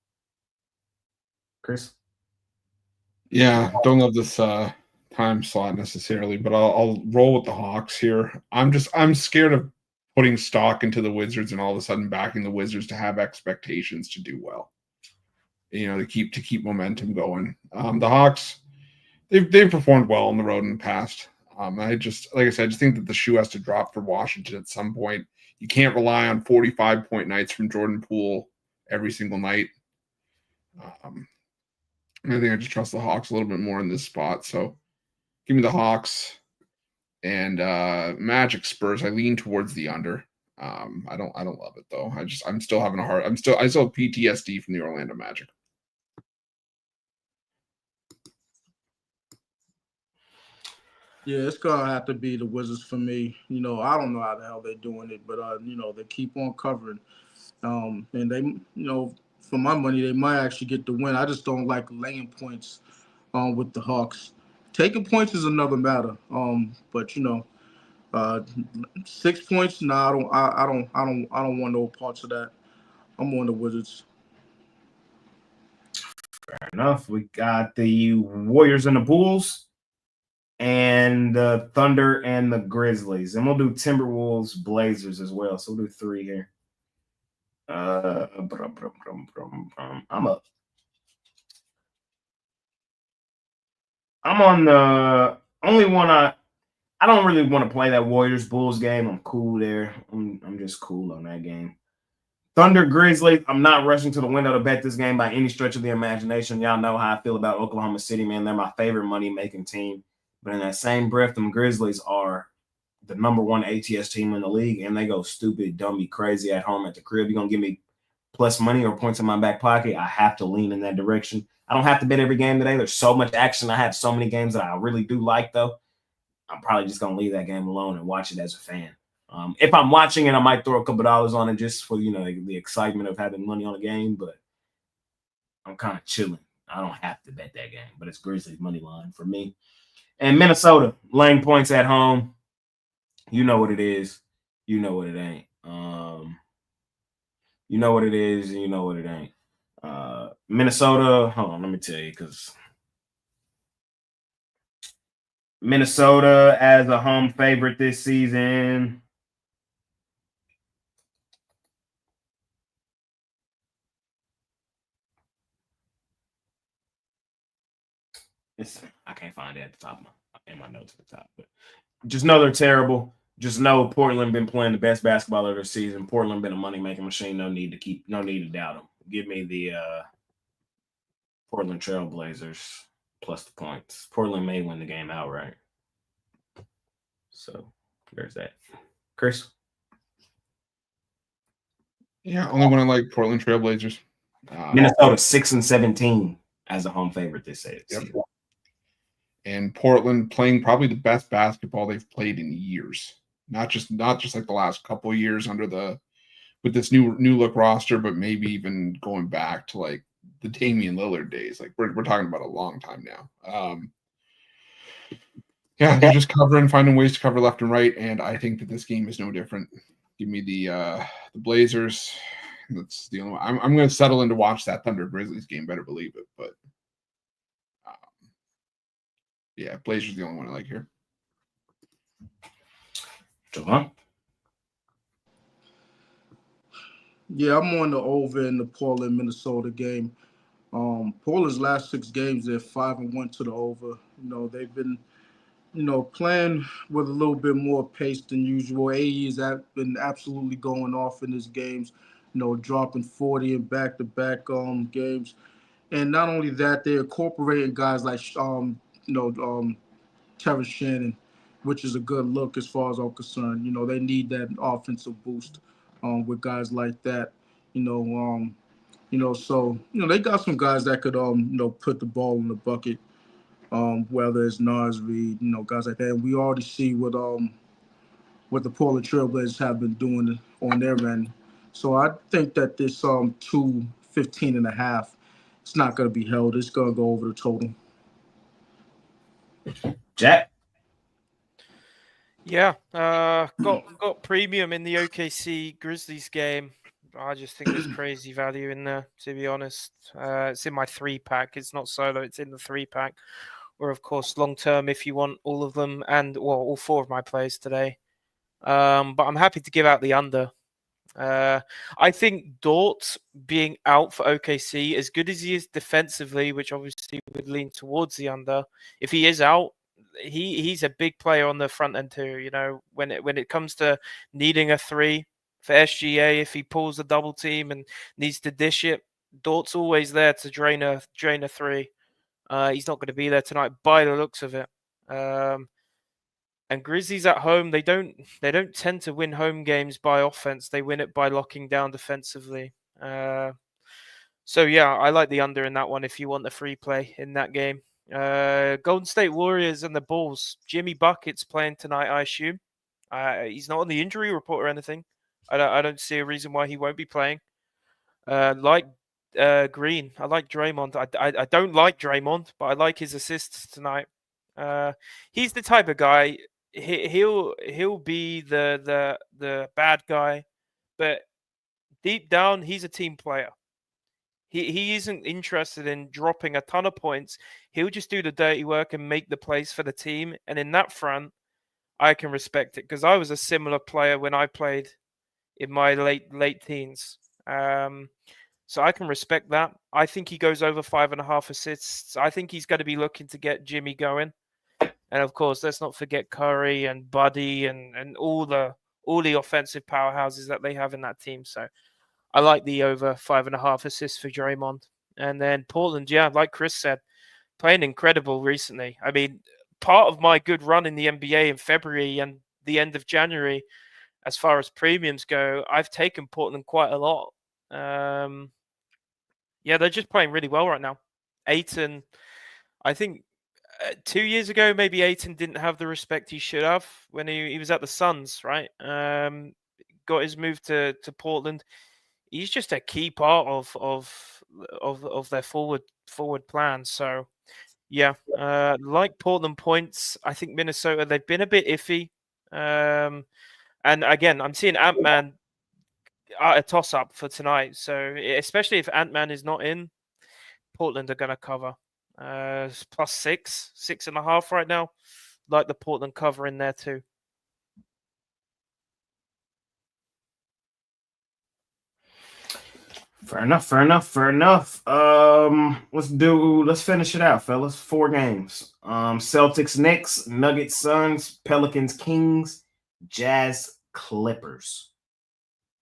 Speaker 2: Chris?
Speaker 1: Yeah, don't love this time slot necessarily, but I'll roll with the Hawks here. I'm scared of putting stock into the Wizards and all of a sudden backing the Wizards to have expectations to do well. To keep momentum going. The Hawks, they've performed well on the road in the past. I just think that the shoe has to drop for Washington at some point. You can't rely on 45-point nights from Jordan Poole every single night. I think I just trust the Hawks a little bit more in this spot. So give me the Hawks and Magic Spurs. I lean towards the under. I don't love it though. I still have PTSD from the Orlando Magic.
Speaker 3: Yeah, it's gonna have to be the Wizards for me. I don't know how the hell they're doing it, but they keep on covering. And they, for my money, they might actually get the win. I just don't like laying points with the Hawks. Taking points is another matter. But 6 points, I don't want no parts of that. I'm on the Wizards.
Speaker 2: enough. We got the Warriors and the Bulls, and the Thunder and the Grizzlies. And we'll do Timberwolves, Blazers as well. So we'll do 3 here. I'm up. I'm on the only one I don't really want to play that Warriors Bulls game. I'm cool there. I'm just cool on that game. Thunder Grizzlies. I'm not rushing to the window to bet this game by any stretch of the imagination. Y'all know how I feel about Oklahoma City, man. They're my favorite money-making team. But in that same breath, them Grizzlies are the number 1 ATS team in the league, and they go stupid, dummy, crazy at home at the crib. You're going to give me plus money or points in my back pocket, I have to lean in that direction. I don't have to bet every game today. There's so much action. I have so many games that I really do like, though. I'm probably just going to leave that game alone and watch it as a fan. If I'm watching it, I might throw a couple dollars on it just for, the excitement of having money on a game, but I'm kind of chilling. I don't have to bet that game, but it's Grizzlies money line for me. And Minnesota, laying points at home. You know what it is. You know what it ain't. You know what it is, and you know what it ain't. Minnesota, hold on, let me tell you, because Minnesota as a home favorite this season. I can't find it at the top in my notes at the top, but just know they're terrible. Just know Portland been playing the best basketball of their season. Portland been a money-making machine. No need to doubt them. Give me the Portland Trail Blazers plus the points. Portland may win the game outright. So there's that. Chris?
Speaker 1: Yeah, only one I like, Portland Trail Blazers.
Speaker 2: Minnesota 6-17 as a home favorite this season.
Speaker 1: Yep. And Portland playing probably the best basketball they've played in years. Not just like the last couple of years with this new look roster, but maybe even going back to like the Damian Lillard days. Like we're talking about a long time now. Yeah, they're just finding ways to cover left and right, and I think that this game is no different. Give me the Blazers. That's the only one. I'm going to settle in to watch that Thunder Grizzlies game. Better believe it. But yeah, Blazers the only one I like here.
Speaker 2: Javon?
Speaker 3: Yeah, I'm on the over in the Portland Minnesota game. Portland's last 6 games, they're 5-1 to the over. They've been playing with a little bit more pace than usual. AE has been absolutely going off in his games, dropping 40 in back-to-back games. And not only that, they're incorporating guys like, Terrence Shannon, which is a good look as far as I'm concerned. They need that offensive boost with guys like that. So they got some guys that could put the ball in the bucket. Whether it's Nas Reed, guys like that. And we already see what the Portland Trailblazers have been doing on their end. So I think that this 215.5, it's not going to be held. It's going to go over the total.
Speaker 2: Jack?
Speaker 4: Yeah, got premium in the OKC Grizzlies game. I just think there's crazy value in there, to be honest. It's in my 3-pack. It's not solo, it's in the 3-pack. Or, of course, long-term if you want all of them and, all 4 of my plays today. But I'm happy to give out the under. I think Dort being out for OKC, as good as he is defensively, which obviously would lean towards the under, if he is out, he's a big player on the front end too. When it comes to needing a 3 for SGA, if he pulls a double team and needs to dish it, Dort's always there to drain a 3. He's not going to be there tonight by the looks of it. And Grizzlies at home, they don't tend to win home games by offense. They win it by locking down defensively. So yeah, I like the under in that one if you want the free play in that game. Golden State Warriors and the Bulls. Jimmy Bucket's playing tonight, I assume. He's not on the injury report or anything. I don't see a reason why he won't be playing. Green. I like Draymond. I don't like Draymond, but I like his assists tonight. He's the type of guy. He'll be the bad guy, but deep down he's a team player. He isn't interested in dropping a ton of points. He'll just do the dirty work and make the plays for the team. And in that front, I can respect it because I was a similar player when I played in my late teens. So I can respect that. I think he goes over 5.5 assists. I think he's going to be looking to get Jimmy going. And of course, let's not forget Curry and Buddy and all the offensive powerhouses that they have in that team. So I like the over 5.5 assists for Draymond. And then Portland, yeah, like Chris said, playing incredible recently. I mean, part of my good run in the NBA in February and the end of January, as far as premiums go, I've taken Portland quite a lot. Yeah, they're just playing really well right now. Ayton, I think 2 years ago, maybe Ayton didn't have the respect he should have when he was at the Suns, right? Got his move to Portland. He's just a key part of their forward plan. So yeah, like Portland points, I think Minnesota, they've been a bit iffy. And again, I'm seeing Ant-Man a toss-up for tonight. So especially if Ant-Man is not in, Portland are going to cover. Plus 6.5 right now. Like the Portland cover in there too.
Speaker 2: Fair enough. Let's finish it out, fellas. 4 games. Celtics, Knicks, Nuggets, Suns, Pelicans, Kings, Jazz, Clippers.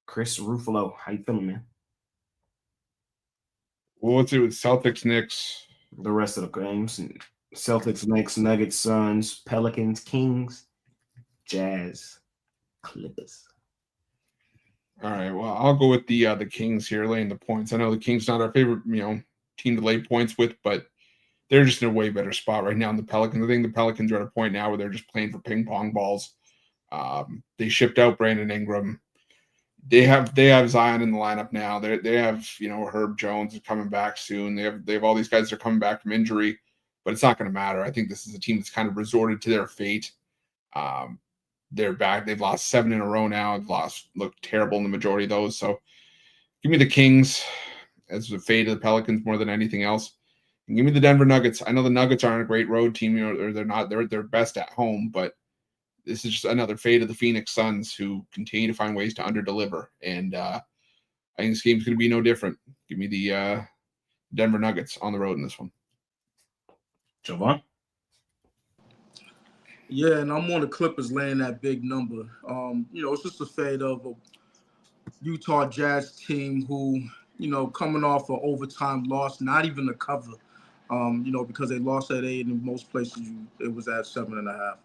Speaker 2: Chris Ruffalo, how you feeling, man?
Speaker 1: Well, let's do it. Celtics, Knicks.
Speaker 2: The rest of the games. Celtics, Knicks, Nuggets, Suns, Pelicans, Kings, Jazz, Clippers.
Speaker 1: All right. Well, I'll go with the Kings here, laying the points. I know the Kings not our favorite, team to lay points with, but they're just in a way better spot right now than the Pelicans. I think the Pelicans are at a point now where they're just playing for ping pong balls. They shipped out Brandon Ingram. They have Zion in the lineup now. They have Herb Jones is coming back soon. They have all these guys that are coming back from injury, but it's not going to matter. I think this is a team that's kind of resorted to their fate. They're back. They've lost 7 in a row now. Looked terrible in the majority of those. So give me the Kings as the fate of the Pelicans more than anything else. And give me the Denver Nuggets. I know the Nuggets aren't a great road team, or they're not. They're best at home, but this is just another fate of the Phoenix Suns who continue to find ways to underdeliver. And I think this game's going to be no different. Give me the Denver Nuggets on the road in this one.
Speaker 2: Jovan?
Speaker 3: Yeah, and I'm on the Clippers laying that big number. It's just a fade of a Utah Jazz team who, coming off an overtime loss, not even a cover, because they lost at 8 and in most places it was at 7.5.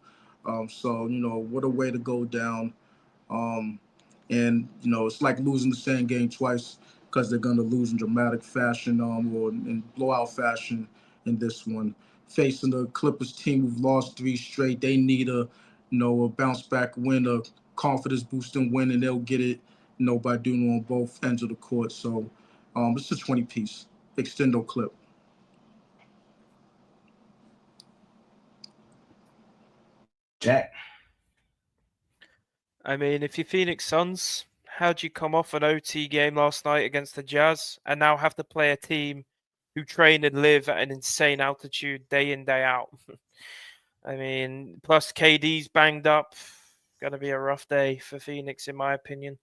Speaker 3: So, what a way to go down. It's like losing the same game twice because they're going to lose in dramatic fashion or in blowout fashion in this one. Facing the Clippers team who've lost 3 straight, they need a bounce back win, a confidence boosting win, and they'll get it, by doing it on both ends of the court. So it's a 20-piece extendo clip.
Speaker 2: Jack?
Speaker 4: I mean, if you're Phoenix Suns, how'd you come off an OT game last night against the Jazz and now have to play a team who train and live at an insane altitude day in, day out? I mean, plus KD's banged up. Going to be a rough day for Phoenix, in my opinion.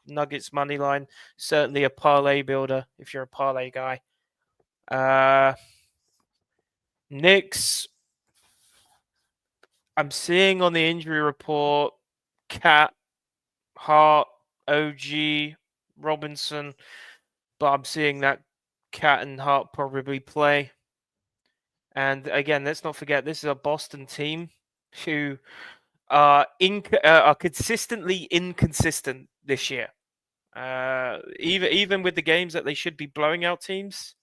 Speaker 4: Nuggets money line, certainly a parlay builder if you're a parlay guy. Knicks, I'm seeing on the injury report Cat, Hart, OG, Robinson, but I'm seeing that Cat and Hart probably play. And again, let's not forget, this is a Boston team who are consistently inconsistent this year. Even with the games that they should be blowing out teams,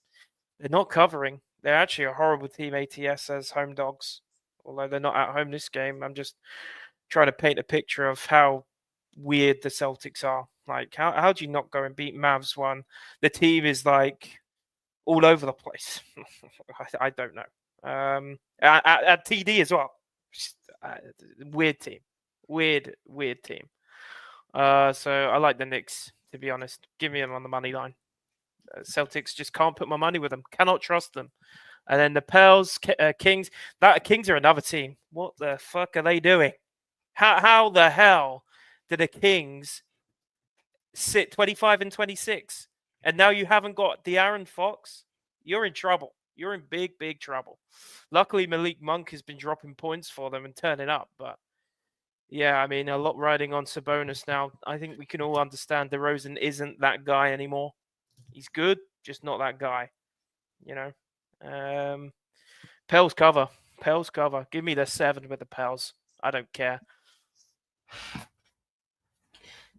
Speaker 4: they're not covering. They're actually a horrible team, ATS, as home dogs. Although they're not at home this game. I'm just trying to paint a picture of how weird the Celtics are. Like, how do you not go and beat Mavs one? The team is like all over the place. I don't know. At TD as well. Weird team. Weird team. So I like the Knicks, to be honest. Give me them on the money line. Celtics just can't put my money with them. Cannot trust them. And then the Pearls, Kings. Kings are another team. What the fuck are they doing? How the hell did the Kings sit 25 and 26? And now you haven't got De'Aaron Fox? You're in trouble. You're in big, big trouble. Luckily, Malik Monk has been dropping points for them and turning up. But yeah, I mean, a lot riding on Sabonis now. I think we can all understand DeRozan isn't that guy anymore. He's good, just not that guy. You know, Pels cover. Pels cover. Give me the 7 with the Pels. I don't care.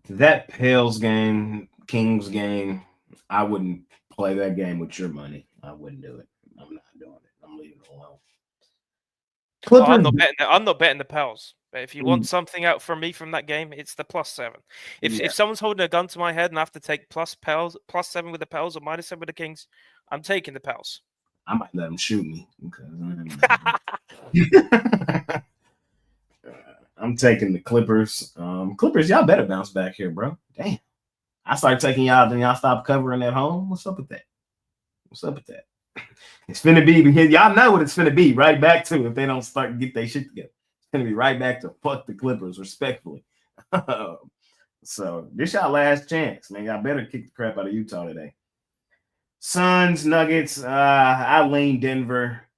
Speaker 2: That Pels game, Kings game, I wouldn't play that game with your money. I wouldn't do it. I'm not doing it. I'm leaving it alone.
Speaker 4: I'm not betting the Pels. But if you want something out from me from that game, it's the +7. If someone's holding a gun to my head and I have to take +7 with the Pels or -7 with the Kings, I'm taking the Pels.
Speaker 2: I might let them shoot me. I'm taking the Clippers. Clippers, y'all better bounce back here, bro. Damn. I started taking y'all, then y'all stopped covering at home. What's up with that? It's finna be, y'all know what it's finna be, right back to if they don't start to get their shit together. It's gonna be right back to fuck the Clippers, respectfully. So this y'all last chance, man. Y'all better kick the crap out of Utah today. Suns, Nuggets, I lean Denver.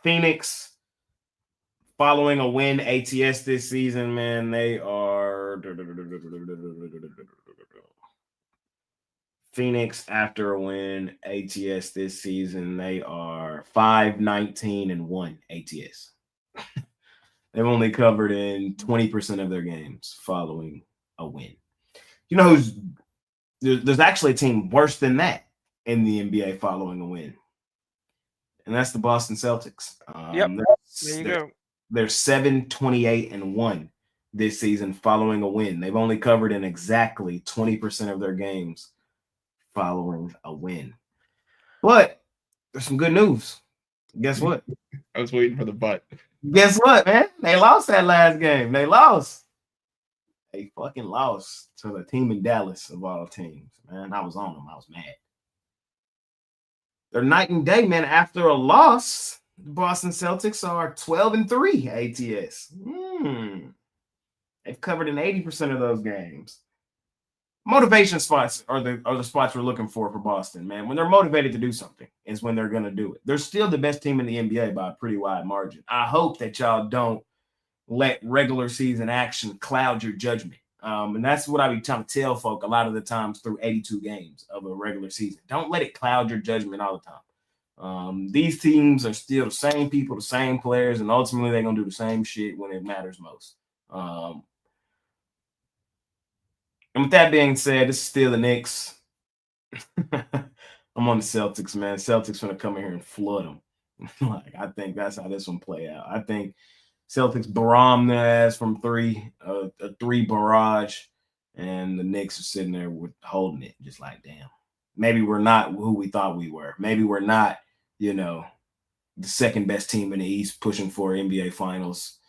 Speaker 2: Phoenix, following a win ATS this season, man, they are Phoenix after a win ATS this season, they are 5-19-1 ATS. They've only covered in 20% of their games following a win. You know there's actually a team worse than that in the NBA following a win. And that's the Boston Celtics.
Speaker 4: Yep. There you go.
Speaker 2: They're 7-28-1 this season following a win. They've only covered in exactly 20% of their games following a win. But there's some good news. Guess what?
Speaker 1: I was waiting for the butt.
Speaker 2: Guess what, man? They lost that last game. They lost. They fucking lost to the team in Dallas of all teams. Man, I was on them. I was mad. They're night and day, man. After a loss, the Boston Celtics are 12-3 ATS. They've covered in 80% of those games. Motivation spots are the spots we're looking for Boston, man. When they're motivated to do something is when they're going to do it. They're still the best team in the NBA by a pretty wide margin. I hope that y'all don't let regular season action cloud your judgment. And that's what I be trying to tell folk a lot of the times through 82 games of a regular season. Don't let it cloud your judgment all the time. These teams are still the same people, the same players, and ultimately they're going to do the same shit when it matters most. And with that being said, this is still the Knicks. I'm on the Celtics, man. Celtics going to come in here and flood them. I think that's how this one play out. I think Celtics baram their ass from three, a 3 barrage, and the Knicks are sitting there holding it, just like, damn. Maybe we're not who we thought we were. Maybe we're not, the second best team in the East pushing for NBA Finals.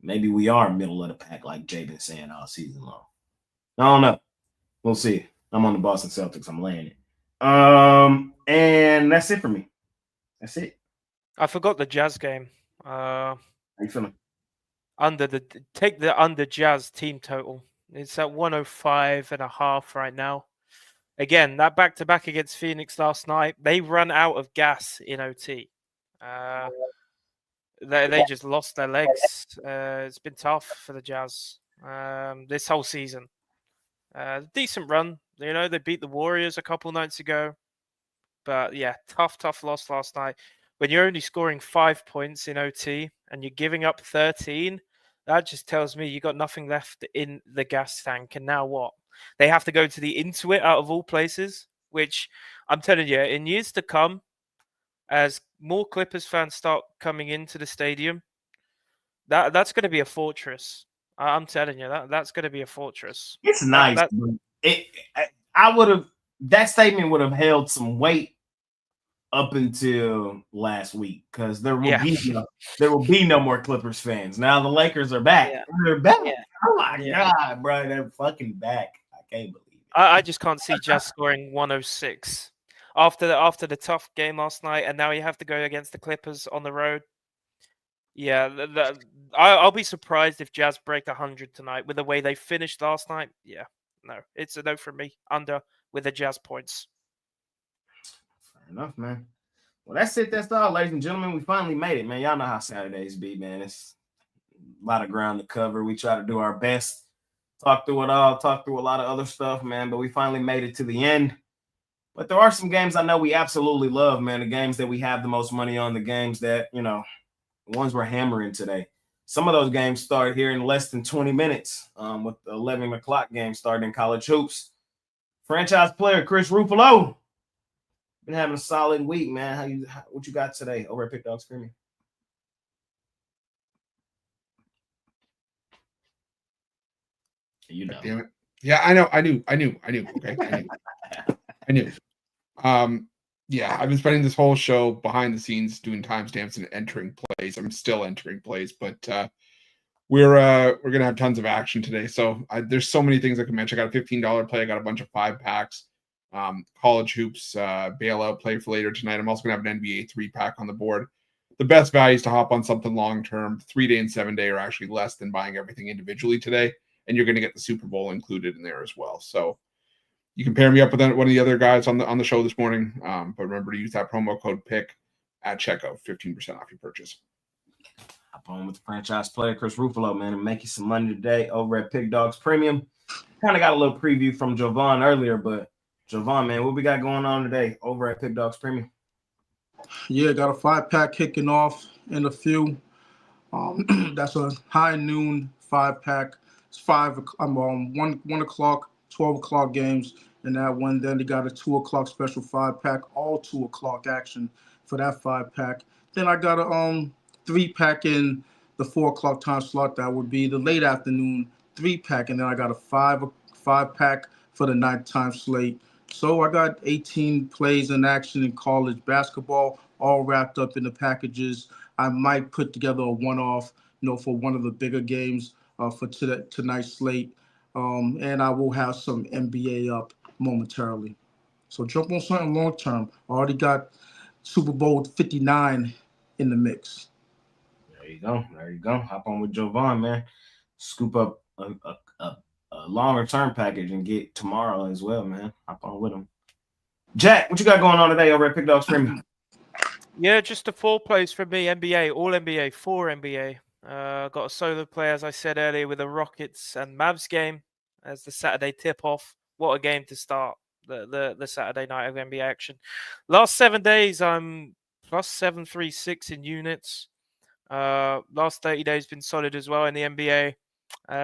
Speaker 2: Maybe we are middle of the pack, like Jay been saying all season long. I don't know. We'll see. I'm on the Boston Celtics. I'm laying it. And that's it for me. That's it.
Speaker 4: I forgot the Jazz game.
Speaker 2: How you feeling?
Speaker 4: Take the under Jazz team total. It's at 105.5 right now. Again, that back-to-back against Phoenix last night, they run out of gas in OT. They just lost their legs. It's been tough for the Jazz this whole season. Decent run. They beat the Warriors a couple nights ago. But yeah, tough loss last night. When you're only scoring 5 points in OT and you're giving up 13, that just tells me you got nothing left in the gas tank. And now what? They have to go to the Intuit out of all places, which I'm telling you, in years to come, as more Clippers fans start coming into the stadium, that's going to be a fortress. I'm telling you, that's going to be a fortress.
Speaker 2: It's nice. That statement would have held some weight up until last week because there will be no more Clippers fans. Now the Lakers are back. Yeah. They're back. Yeah. Oh my God, bro, they're fucking back. I can't believe
Speaker 4: I just can't see Jazz scoring 106 after the tough game last night, and now you have to go against the Clippers on the road. Yeah, I'll be surprised if Jazz break 100 tonight with the way they finished last night. Yeah, no, it's a no from me. Under with the Jazz points.
Speaker 2: Fair enough, man. Well, that's it. That's all, ladies and gentlemen. We finally made it, man. Y'all know how Saturdays be, man. It's a lot of ground to cover. We try to do our best, talk through it all, talk through a lot of other stuff, man. But we finally made it to the end. But there are some games I know we absolutely love, man. The games that we have the most money on, the games that, the ones we're hammering today. Some of those games start here in less than 20 minutes with the 11 o'clock game starting in college hoops. Franchise player Chris Ruffalo. Been having a solid week, man. What you got today over at Pick Dogs Premium?
Speaker 1: Damn it. Yeah, I know. I knew. Okay. I knew. Yeah, I've been spending this whole show behind the scenes doing timestamps and entering plays. I'm still entering plays, but we're gonna have tons of action today. So there's so many things I can mention. I got a $15 play. I got a bunch of 5-packs. College hoops bailout play for later tonight. I'm also gonna have an NBA 3-pack on the board. The best values to hop on something long term. 3-day and 7-day are actually less than buying everything individually today, and you're gonna get the Super Bowl included in there as well. So you can pair me up with one of the other guys on the show this morning. But remember to use that promo code PICK at checkout, 15% off your purchase.
Speaker 2: Hop on with the franchise player, Chris Ruffalo, man, and make you some money today over at Pick Dogs Premium. Kind of got a little preview from Jovan earlier, but Jovan, man, what we got going on today over at Pick Dogs Premium?
Speaker 3: Yeah, got a 5-pack kicking off in a few. That's a high noon 5-pack. It's 1 o'clock, 12 o'clock games, and that one. Then they got a 2 o'clock special 5-pack, all 2 o'clock action for that 5-pack. Then I got a 3-pack in the 4 o'clock time slot. That would be the late afternoon 3-pack, and then I got a 5-pack for the nighttime slate. So I got 18 plays in action in college basketball, all wrapped up in the packages. I might put together a one-off, for one of the bigger games for tonight's slate. And I will have some NBA up momentarily. So jump on something long term. I already got Super Bowl 59 in the mix.
Speaker 2: There you go. Hop on with Jovan, man. Scoop up a longer term package and get tomorrow as well, man. Hop on with him. Jack, what you got going on today over at Pick Dogs Premium?
Speaker 4: Yeah, just the 4 plays for me. NBA, all NBA, 4 NBA. Got a solo play, as I said earlier, with the Rockets and Mavs game as the Saturday tip-off. What a game to start the Saturday night of NBA action. Last 7 days, I'm plus 736 in units. Last 30 days been solid as well in the NBA.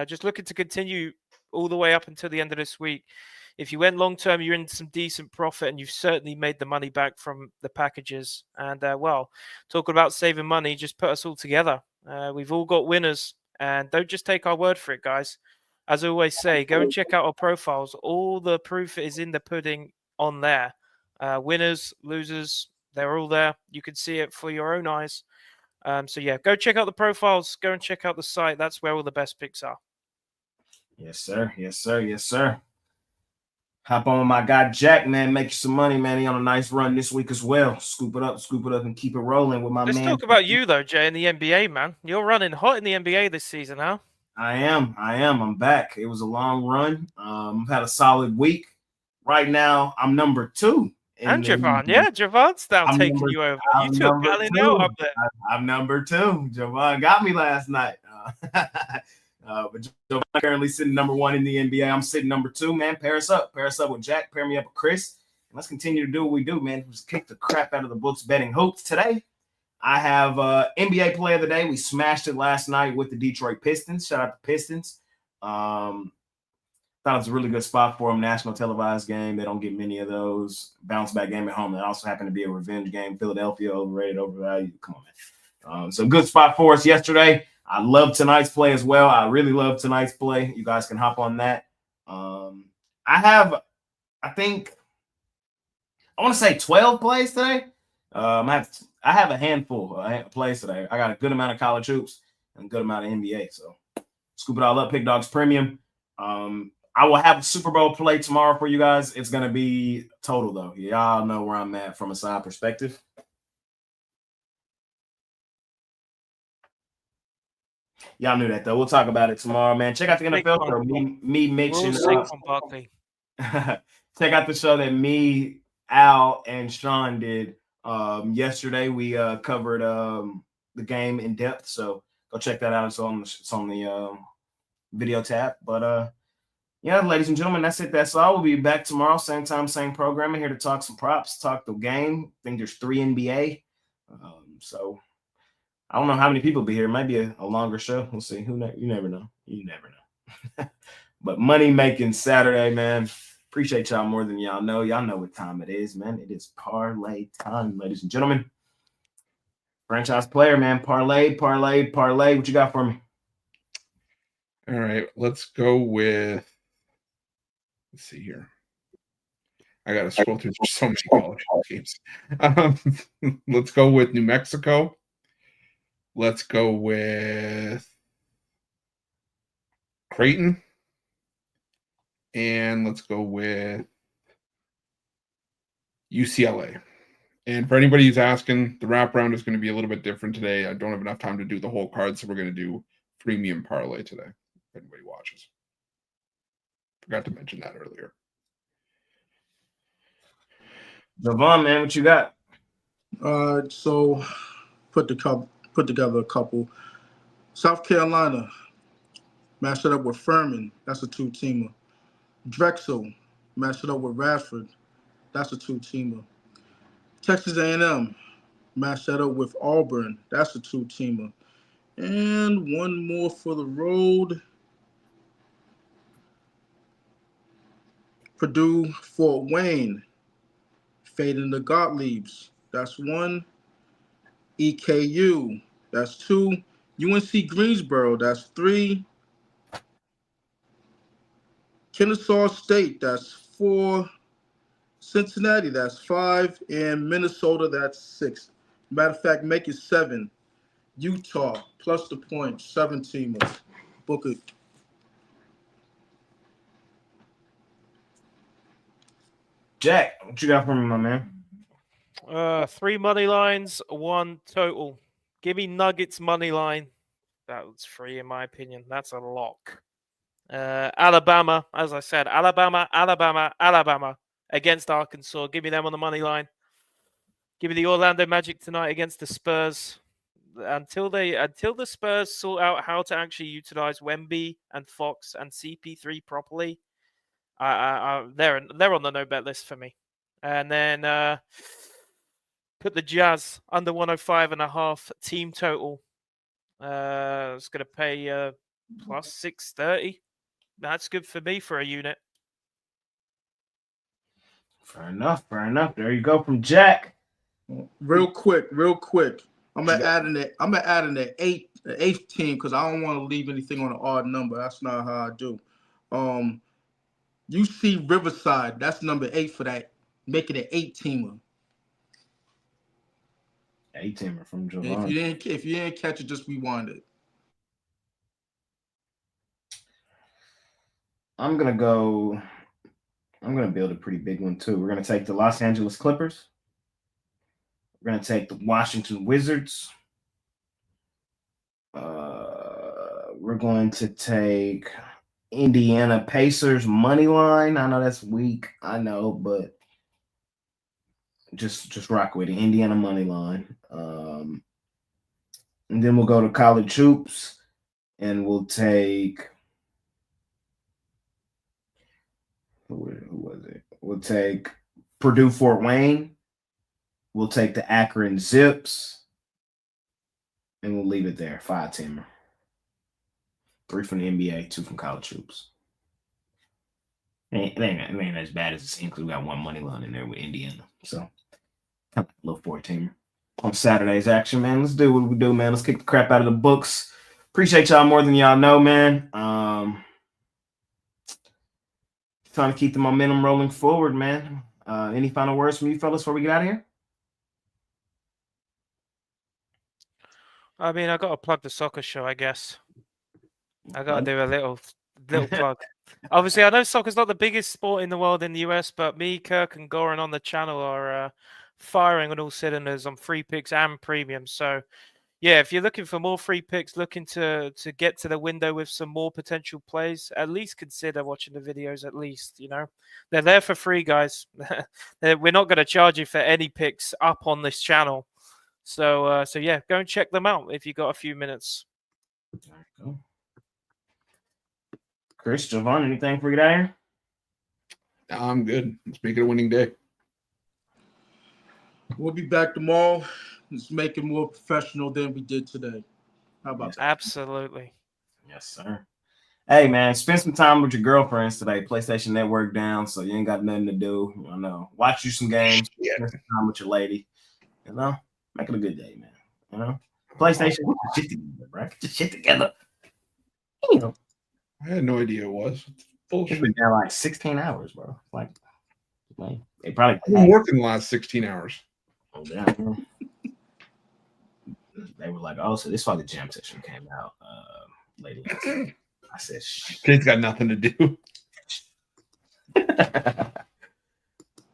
Speaker 4: Just looking to continue all the way up until the end of this week. If you went long term, you're in some decent profit, and you've certainly made the money back from the packages. And talking about saving money, just put us all together. We've all got winners, and don't just take our word for it, guys. As I always say, go and check out our profiles. All the proof is in the pudding on there. Winners, losers, they're all there. You can see it for your own eyes. So yeah, go check out the profiles. Go and check out the site. That's where all the best picks are.
Speaker 2: Yes, sir. Hop on with my guy Jack, man. Make you some money, man. He on a nice run this week as well. Scoop it up, and keep it rolling with my man.
Speaker 4: Let's talk about you though, Jay, in the NBA, man. You're running hot in the NBA this season, huh?
Speaker 2: I am. I'm back. It was a long run. I've had a solid week. Right now, I'm number 2.
Speaker 4: And Javon, Javon's down taking you over. You took Balin out up there.
Speaker 2: I'm number 2. Javon got me last night. But Javon currently sitting number 1 in the NBA. I'm sitting number 2, man. Pair us up with Jack. Pair me up with Chris. And let's continue to do what we do, man. Just kick the crap out of the books betting hoops. Today, I have NBA Player of the Day. We smashed it last night with the Detroit Pistons. Shout out to Pistons. Thought it was a really good spot for them. National televised game. They don't get many of those. Bounce back game at home. It also happened to be a revenge game. Philadelphia overrated, overvalued. Come on, man. So good spot for us yesterday. I love tonight's play as well. I really love tonight's play. You guys can hop on that. I want to say 12 plays today. I have a handful of plays today. I got a good amount of college hoops and a good amount of NBA. So scoop it all up. Pick Dogs Premium. I will have a Super Bowl play tomorrow for you guys. It's going to be total, though. Y'all know where I'm at from a side perspective. Y'all knew that, though. We'll talk about it tomorrow, man. Check out the NFL show. Me mixing up. Check out the show that me, Al, and Sean did yesterday. We covered the game in depth, so go check that out. It's on the video tab. But yeah, ladies and gentlemen, that's it. That's all. We'll be back tomorrow, same time, same programming. Here to talk some props, talk the game. I think there's 3 NBA. So I don't know how many people will be here. It might be a longer show. We'll see. You never know. You never know. But money making Saturday, man. Appreciate y'all more than y'all know. Y'all know what time it is, man. It is parlay time, ladies and gentlemen. Franchise player, man. Parlay. What you got for me?
Speaker 1: All right, let's go with. Let's see here. I got to scroll through so many college games. Let's go with New Mexico. Let's go with Creighton. And let's go with UCLA. And for anybody who's asking, the wraparound is going to be a little bit different today. I don't have enough time to do the whole card, so we're going to do premium parlay today. If anybody watches. Forgot to mention that earlier.
Speaker 2: Devon, man, what you got?
Speaker 3: So put together a couple. South Carolina matched it up with Furman. That's a 2-teamer. Drexel matched it up with Radford. That's a 2-teamer. Texas A&M matched that up with Auburn. That's a 2-teamer. And one more for the road. Purdue, Fort Wayne, fading the Gottliebs. That's 1. EKU, that's 2. UNC Greensboro, that's 3. Kennesaw State, that's 4. Cincinnati, that's 5. And Minnesota, that's 6. Matter of fact, make it 7. Utah, plus the point, 7-teamer. Book it.
Speaker 2: Jack, what you got for me, my man?
Speaker 4: 3 money lines, 1 total. Give me Nuggets money line. That was 3 in my opinion. That's a lock. Alabama, as I said, Alabama against Arkansas. Give me them on the money line. Give me the Orlando Magic tonight against the Spurs. Until the Spurs sort out how to actually utilize Wemby and Fox and CP3 properly, they're on the no bet list for me. And then put the Jazz under 105.5 team total. It's going to pay plus 630. That's good for me for a unit.
Speaker 2: Fair enough. There you go from Jack.
Speaker 3: Real quick. I'm gonna add in the 8th team because I don't want to leave anything on an odd number. That's not how I do. UC Riverside, that's number 8 for that, making it 8-teamer.
Speaker 2: 8-teamer from Javon.
Speaker 3: If you didn't catch it, just rewind it.
Speaker 2: I'm gonna build a pretty big one too. We're gonna take the Los Angeles Clippers. We're gonna take the Washington Wizards. We're going to take Indiana Pacers money line. I know that's weak. I know, but just rock with it. Indiana money line. And then we'll go to college hoops, and we'll take. Who was it? We'll take Purdue Fort Wayne. We'll take the Akron Zips. And we'll leave it there. 5-teamer. 3 from the NBA, 2 from college hoops. It ain't as bad as it seems because we got 1 money line in there with Indiana. So, a little 4-teamer. On Saturday's action, man. Let's do what we do, man. Let's kick the crap out of the books. Appreciate y'all more than y'all know, man. Trying to keep the momentum rolling forward, man. Any final words from you fellas before we get out of here? I
Speaker 4: got to plug the soccer show, I guess. I got to do a little Little plug. Obviously, I know soccer's not the biggest sport in the world in the US, but me, Kirk, and Goran on the channel are firing on all cylinders on free picks and premium. So, yeah, if you're looking for more free picks, looking to get to the window with some more potential plays, at least consider watching the videos. At least, they're there for free, guys. We're not going to charge you for any picks up on this channel. So yeah, go and check them out if you got a few minutes.
Speaker 2: There you go. Chris, Javon, anything for you there?
Speaker 1: I'm good. Let's make it a winning day.
Speaker 3: We'll be back tomorrow. Let's make it more professional than we did today. How about that?
Speaker 4: Absolutely.
Speaker 2: Yes, sir. Hey, man, spend some time with your girlfriends today. PlayStation Network down, so you ain't got nothing to do. Watch you some games.
Speaker 1: Yeah.
Speaker 2: Spend some time with your lady. Make it a good day, man. PlayStation, get your shit together, bro. Get your shit together.
Speaker 1: I had no idea it was.
Speaker 2: It's
Speaker 1: Bullshit.
Speaker 2: been down like 16 hours, bro. Like they probably
Speaker 1: I've been working the last 16 hours.
Speaker 2: Oh, yeah. They were like, "Oh, so this is why the jam session came out late last night." I said, "Shh."
Speaker 1: Kid's got nothing to do.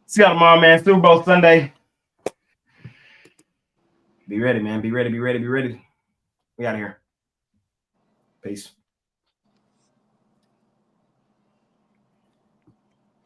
Speaker 2: See y'all tomorrow, man. Super Bowl Sunday. Be ready, man. Be ready. We out of here. Peace.